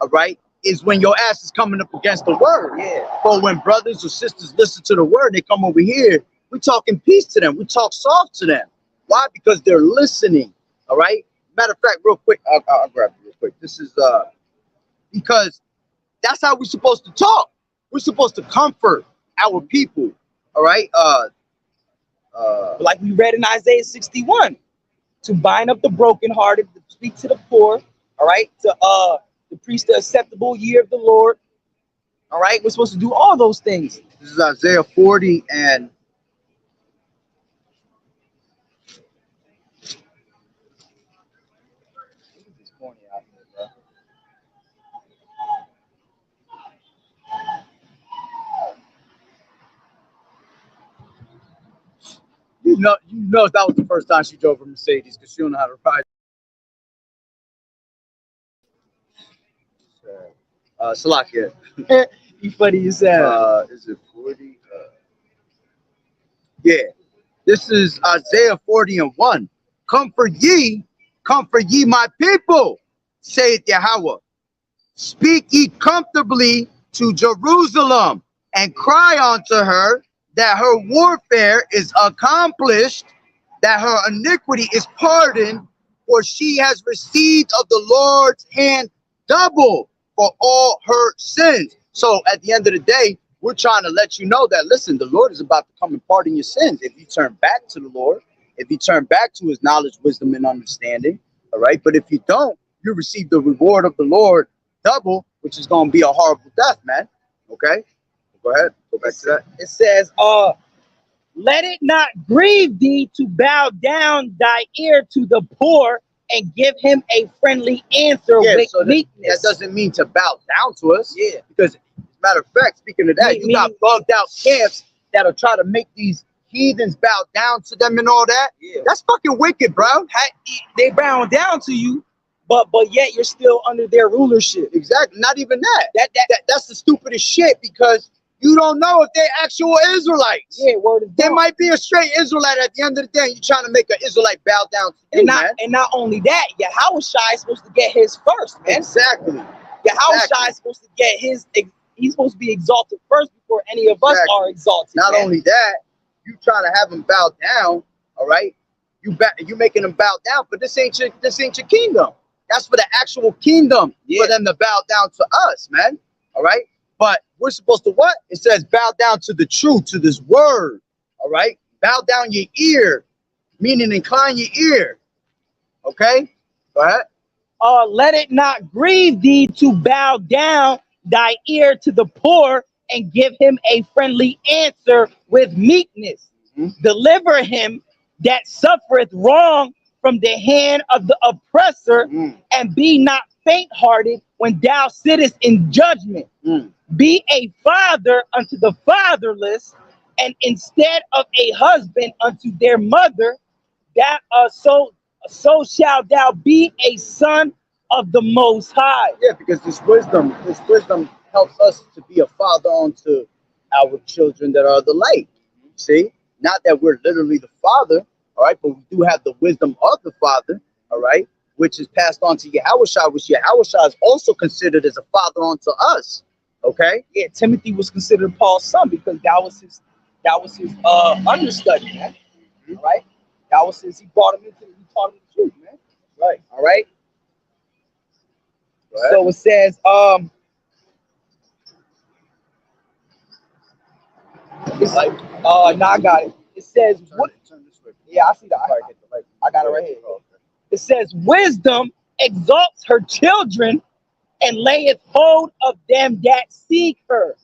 all right, is when your ass is coming up against the word. Yeah. But when brothers or sisters listen to the word, they come over here, we talking peace to them. We talk soft to them. Why? Because they're listening. All right. Matter of fact, real quick, I'll grab it real quick. This is because that's how we're supposed to talk. We're supposed to comfort our people. All right. Like we read in Isaiah 61, to bind up the brokenhearted, to speak to the poor, all right, to preach the acceptable year of the Lord. All right, we're supposed to do all those things. This is Isaiah 40 and you know that was the first time she drove a Mercedes because she don't know how to ride. Salakia. You funny as hell. Is it 40? Yeah. This is Isaiah 40 and 1. Comfort ye my people, saith Yahweh. Speak ye comfortably to Jerusalem, and cry unto her that her warfare is accomplished, that her iniquity is pardoned, for she has received of the Lord's hand double for all her sins. So at the end of the day, we're trying to let you know that, listen, the Lord is about to come and pardon your sins. If you turn back to the Lord, if you turn back to his knowledge, wisdom, and understanding, all right? But if you don't, you receive the reward of the Lord double, which is going to be a horrible death, man. Okay? Go ahead. Go back to that. It says, Let it not grieve thee to bow down thy ear to the poor and give him a friendly answer with so meekness. that doesn't mean to bow down to us. Yeah. Because, matter of fact, speaking of that, you got bugged out camps that'll try to make these heathens bow down to them and all that. Yeah. That's fucking wicked, bro. They bow down to you, but yet you're still under their rulership. Exactly. Not even that. That's the stupidest shit because you don't know if they're actual Israelites. Yeah, word is They born. might be a straight Israelite at the end of the day. You're trying to make an Israelite bow down to you, man. And not only that, Yahweh Shai is supposed to get his first, man. Exactly. Yahweh Shai is supposed to get his. He's supposed to be exalted first before any of us are exalted. Not man. only that, you trying to have him bow down. All right, you making them bow down, but this ain't your kingdom. That's for the actual kingdom for them to bow down to us, man. All right, but we're supposed to what? It says bow down to the truth, to this word. All right, bow down your ear, meaning incline your ear. Okay, go ahead. Let it not grieve thee to bow down thy ear to the poor and give him a friendly answer with meekness. Deliver him that suffereth wrong from the hand of the oppressor, and be not faint-hearted when thou sittest in judgment. Be a father unto the fatherless, and instead of a husband unto their mother, that so shalt thou be a son of the Most High. Yeah, because this wisdom helps us to be a father unto our children that are the light. See, not that we're literally the father, all right, but we do have the wisdom of the father, all right, which is passed on to Yahushua, which Yahushua is also considered as a father unto us. Okay. Yeah, Timothy was considered Paul's son because that was his understudy, man. All right, that was he taught him the truth, man. Right. All right. Right. So it says, it's like, now I got it. It says, Turn this way. yeah, I see that. I got it right here. It says, wisdom exalts her children and layeth hold of them that seek her.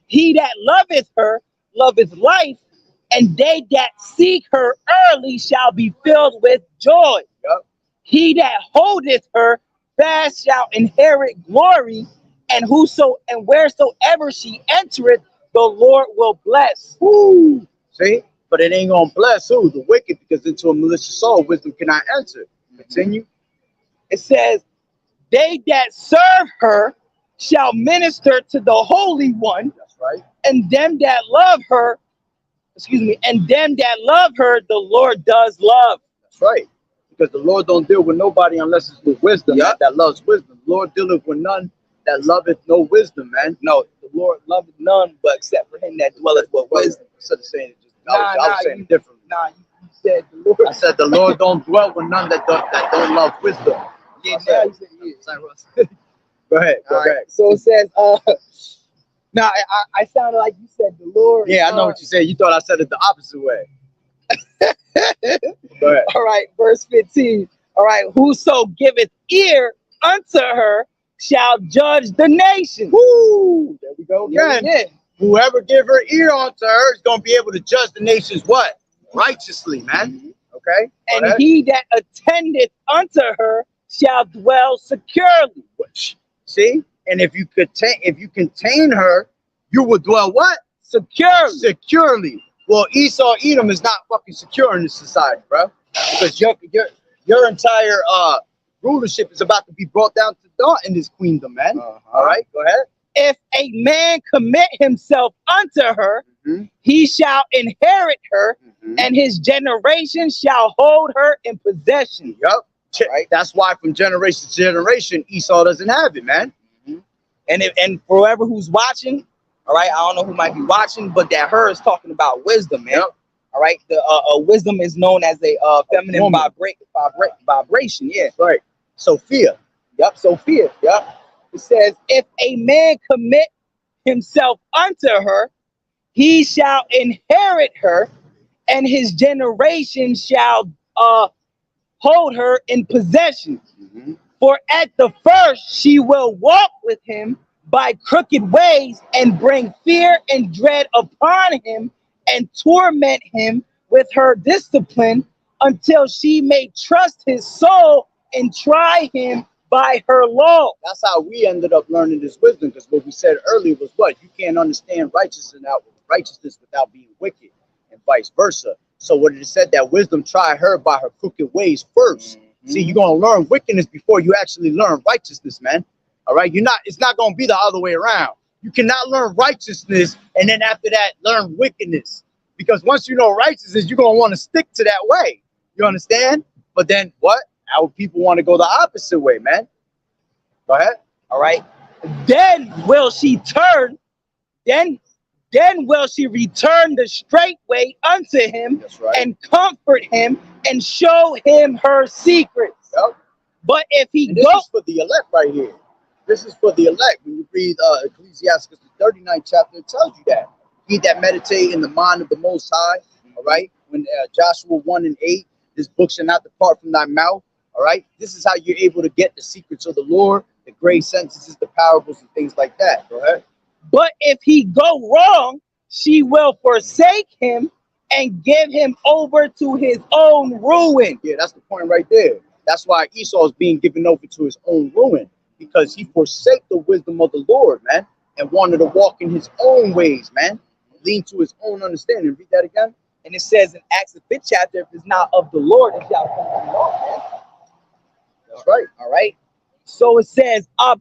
He that loveth her loveth life, and they that seek her early shall be filled with joy. Yep. He that holdeth her fast shall inherit glory, and wheresoever she entereth, the Lord will bless. Woo. See, but it ain't gonna bless who? The wicked, because into a malicious soul, wisdom cannot enter. Continue. It says, they that serve her shall minister to the Holy One, That's right. and them that love her excuse me, and them that love her, the Lord does love. That's right. Because the Lord don't deal with nobody unless it's with wisdom. Yup. That loves wisdom. The Lord dealeth with none that loveth no wisdom, man. No, the Lord loveth none but except for him that dwelleth with wisdom. Instead of saying it just, Nah, I was saying you- it differently. Nah, you said the Lord. I said the Lord don't dwell with none that don't love wisdom. Yeah, I now said- you said yeah. Sorry, Russ. Go ahead. Go All right. ahead. So it says, now I sounded like you said the Lord. Yeah, I know what you said. You thought I said it the opposite way. Go ahead. All right, verse 15. All right, whoso giveth ear unto her shall judge the nation. Woo! There we go Yeah, again. yeah. Whoever give her ear unto her is going to be able to judge the nations what? Righteously, man. Okay? Go And ahead. he that attendeth unto her shall dwell securely. See? And if you contain her, you will dwell what? Securely. Securely. Well, Esau Edom is not fucking secure in this society, bro. Because your entire rulership is about to be brought down to naught in this queendom, man. All right, go ahead. If a man commit himself unto her, Mhm. he shall inherit her, and his generation shall hold her in possession. Yup. Right. That's why from generation to generation, Esau doesn't have it, man. And for whoever who's watching, all right, I don't know who might be watching, but that her is talking about wisdom, man. Yep. All right, the wisdom is known as a feminine woman. vibration. Yeah. Right. Sophia. Yep. Sophia. Yep. It says, if a man commit himself unto her, he shall inherit her, and his generation shall hold her in possession. For at the first she will walk with him by crooked ways and bring fear and dread upon him and torment him with her discipline until she may trust his soul and try him by her law. That's how we ended up learning this wisdom, because what we said earlier was what? You can't understand righteousness without being wicked, and vice versa. So what it said that wisdom try her by her crooked ways first. See, you're gonna learn wickedness before you actually learn righteousness, man. All right, it's not gonna be the other way around. You cannot learn righteousness and then after that learn wickedness. Because once you know righteousness, you're gonna want to stick to that way. You understand? But then what? Our people want to go the opposite way, man. Go ahead. All right. Then will she turn, then will she return the straight way unto him That's right. and comfort him and show him her secrets. Yep. But if he And this go, is for the elect right here. This is for the elect. When you read Ecclesiastes, the 39th chapter, it tells you that. He that meditate in the mind of the Most High, all right? When Joshua 1 and 8, this book shall not depart from thy mouth, all right? This is how you're able to get the secrets of the Lord, the great sentences, the parables, and things like that. Go ahead. but if he go wrong, she will forsake him and give him over to his own ruin. Yeah, that's the point right there. That's why Esau is being given over to his own ruin, because he forsake the wisdom of the Lord, man, and wanted to walk in his own ways, man. Lean to his own understanding. Read that again. And it says in Acts the 5th chapter, if it's not of the Lord, it shall come from the Lord, man. That's right. All right. So it says, I'll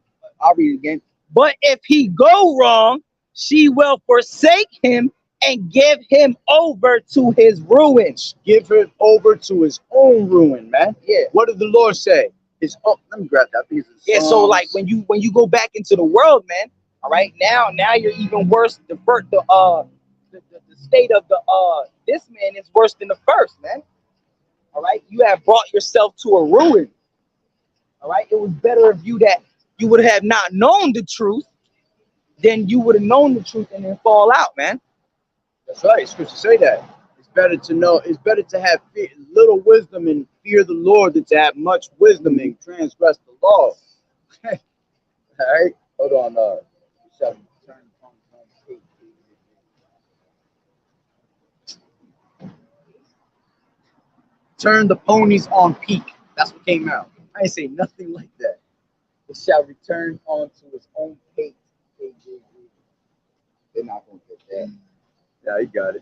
read it again. but if he go wrong, she will forsake him and give him over to his ruin. Give him over to his own ruin, man. Yeah. What did the Lord say? His own. Let me grab that. I think it's Yeah. So like when you go back into the world, man. All right. Now you're even worse. The state of this man is worse than the first, man. All right. You have brought yourself to a ruin. All right. It was better of you that you would have not known the truth than you would have known the truth and then fall out, man. That's right. Scripture say that. It's better to know. It's better to have little wisdom and fear the Lord than to have much wisdom and transgress the law. All right. Hold on. Shall we turn on page? Turn the ponies on peak. That's what came out. I ain't say nothing like that. It shall return onto its own page. They're not gonna get that. Yeah, you got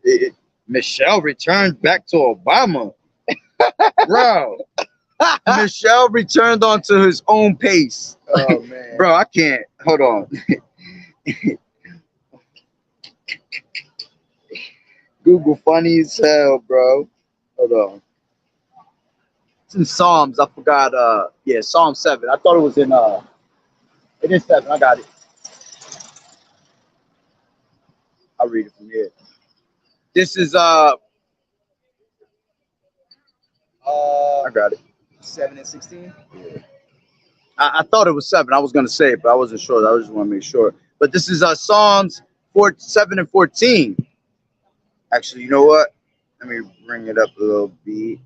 it. Michelle returned back to Obama. Bro. Michelle returned onto his own pace. Oh man. Bro, I can't. Hold on. Google funny as hell, bro. Hold on. It's in Psalms. I forgot. Yeah, Psalm 7. I thought it was in. It is 7. I got it. I'll read it from here. This is I got it. 7 and 16. I thought it was 7. I was gonna say it, but I wasn't sure. I just want to make sure. But this is Psalms 7 and 14. Actually, you know what? Let me bring it up a little bit.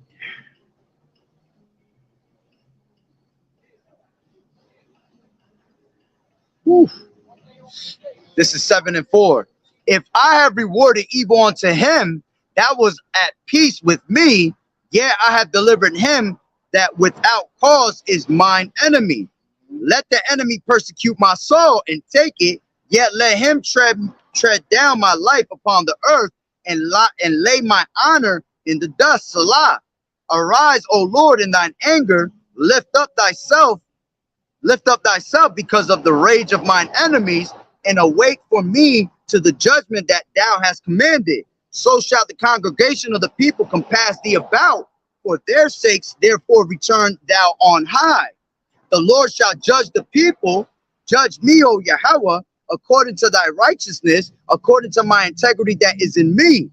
Whew. This is 7 and 4. If I have rewarded evil unto him that was at peace with me, yeah, I have delivered him that without cause is mine enemy. Let the enemy persecute my soul and take it, yet let him tread down my life upon the earth and lay my honor in the dust. Salah. Arise, O Lord, in thine anger, lift up thyself because of the rage of mine enemies, and await for me to the judgment that thou hast commanded. So shall the congregation of the people compass thee about. For their sakes, therefore, return thou on high. The Lord shall judge the people. Judge me, O Yahweh, according to thy righteousness, according to my integrity that is in me.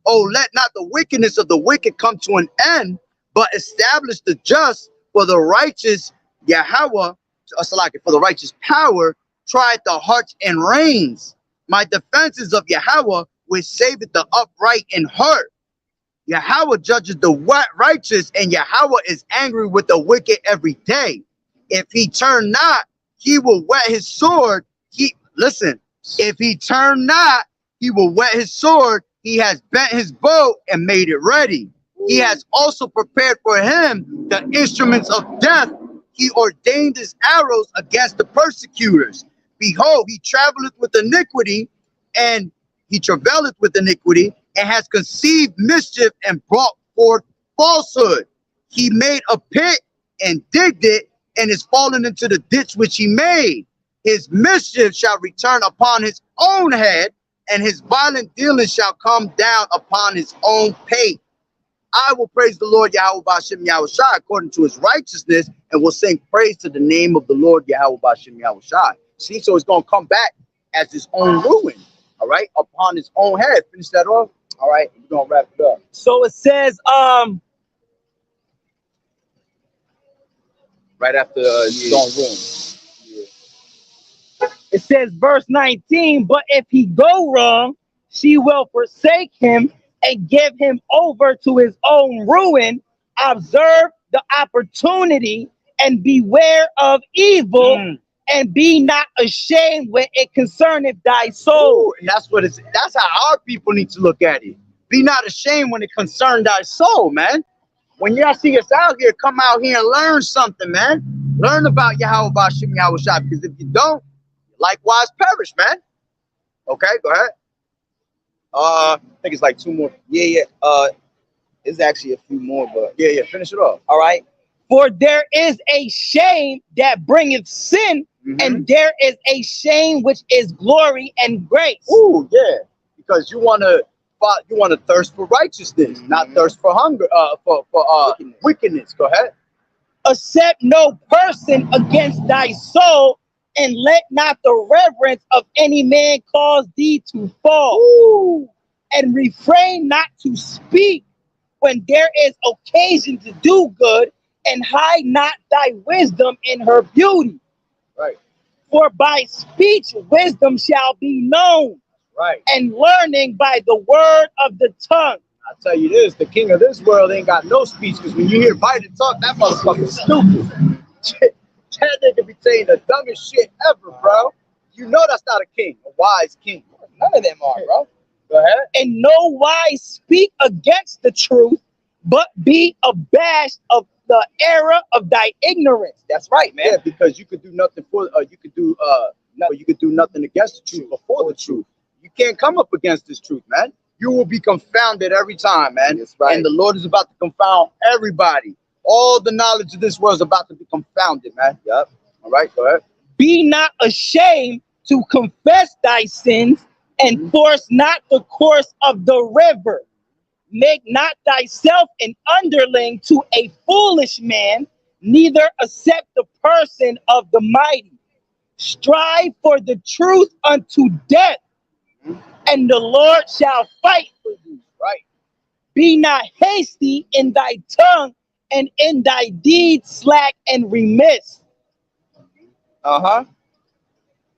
Oh, let not the wickedness of the wicked come to an end, but establish the just. For the righteous Yahweh, for the righteous power, tried the hearts and reins. My defense is of Yahweh, which saveth the upright in heart. Yahweh judges the righteous, and Yahweh is angry with the wicked every day. If he turn not, he will whet his sword. If he turn not, he will whet his sword. He has bent his bow and made it ready. He has also prepared for him the instruments of death. He ordained his arrows against the persecutors. Behold, he traveleth with iniquity, and he travaileth with iniquity, and has conceived mischief and brought forth falsehood. He made a pit and digged it, and is fallen into the ditch which he made. His mischief shall return upon his own head, and his violent dealings shall come down upon his own pate. I will praise the Lord Yahweh B'Shem Yahushai according to his righteousness, and will sing praise to the name of the Lord Yahweh B'Shem Yahushai. See, so it's going to come back as his own ruin, all right, upon his own head. Finish that off. All right, we're going to wrap it up. So it says, Right after his own ruin. it says, verse 19, but if he go wrong, she will forsake him and give him over to his own ruin. Observe the opportunity and beware of evil, and be not ashamed when it concerneth thy soul. Ooh, and that's how our people need to look at it. Be not ashamed when it concerns thy soul, man. When y'all see us out here, come out here and learn something, man. Learn about Yahweh B'Shem Yahushai, because if you don't, likewise perish, man. Okay, go ahead. I think it's like 2 more. Yeah. It's actually a few more, but Yeah, finish it off. all right. For there is a shame that bringeth sin, and there is a shame which is glory and grace. Ooh, yeah. Because you wanna thirst for righteousness, not thirst for hunger, for wickedness. Go ahead. Accept no person against thy soul, and let not the reverence of any man cause thee to fall. Ooh. And refrain not to speak when there is occasion to do good, and hide not thy wisdom in her beauty. Right. For by speech wisdom shall be known, Right. and learning by the word of the tongue. I tell you this, the king of this world ain't got no speech, because when you hear Biden talk, that motherfucker's stupid. That nigga be saying the dumbest shit ever, bro. You know that's not a king, a wise king. None of them are, bro. Go ahead. And no wise speak against the truth, but be abashed of the error of thy ignorance. That's right, man. Yeah, because you could do nothing you could do nothing against the truth before the truth. You can't come up against this truth, man. You will be confounded every time, man. That's right. And the Lord is about to confound everybody. All the knowledge of this world is about to be confounded, man. Yep. All right, go ahead. Be not ashamed to confess thy sins, and force not the course of the river. Make not thyself an underling to a foolish man, neither accept the person of the mighty. Strive for the truth unto death, and the Lord shall fight for thee. Right. Be not hasty in thy tongue, and in thy deeds slack and remiss.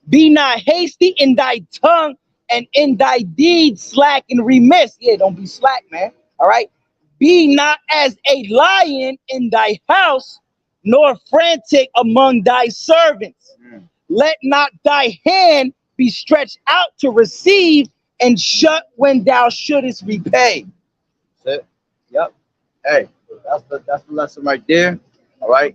Be not hasty in thy tongue, and in thy deeds slack and remiss. Yeah, don't be slack, man. All right. Be not as a lion in thy house, nor frantic among thy servants. Let not thy hand be stretched out to receive, and shut when thou shouldest repay. That's it. Yep. Hey, that's the lesson right there. All right.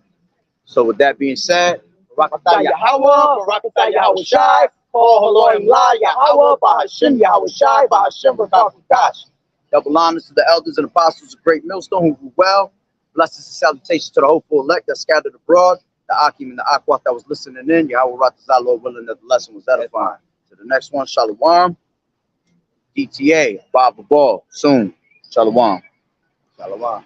So with that being said, Barakatah Yahweh, Barakatah Yahushai, Ho Haloim La Yahweh, Bahashim Yahushai, Bahashim Barakatash. Double honors to the elders and apostles of Great Millstone who grew well. Blessings and salutations to the hopeful elect that scattered abroad. The Akim and the Akwat that was listening in. Yahweh Ratazah, Lord willing that the lesson was edifying. To the next one, Shalom. DTA, Bob Ball, soon. Shalom. Shalom.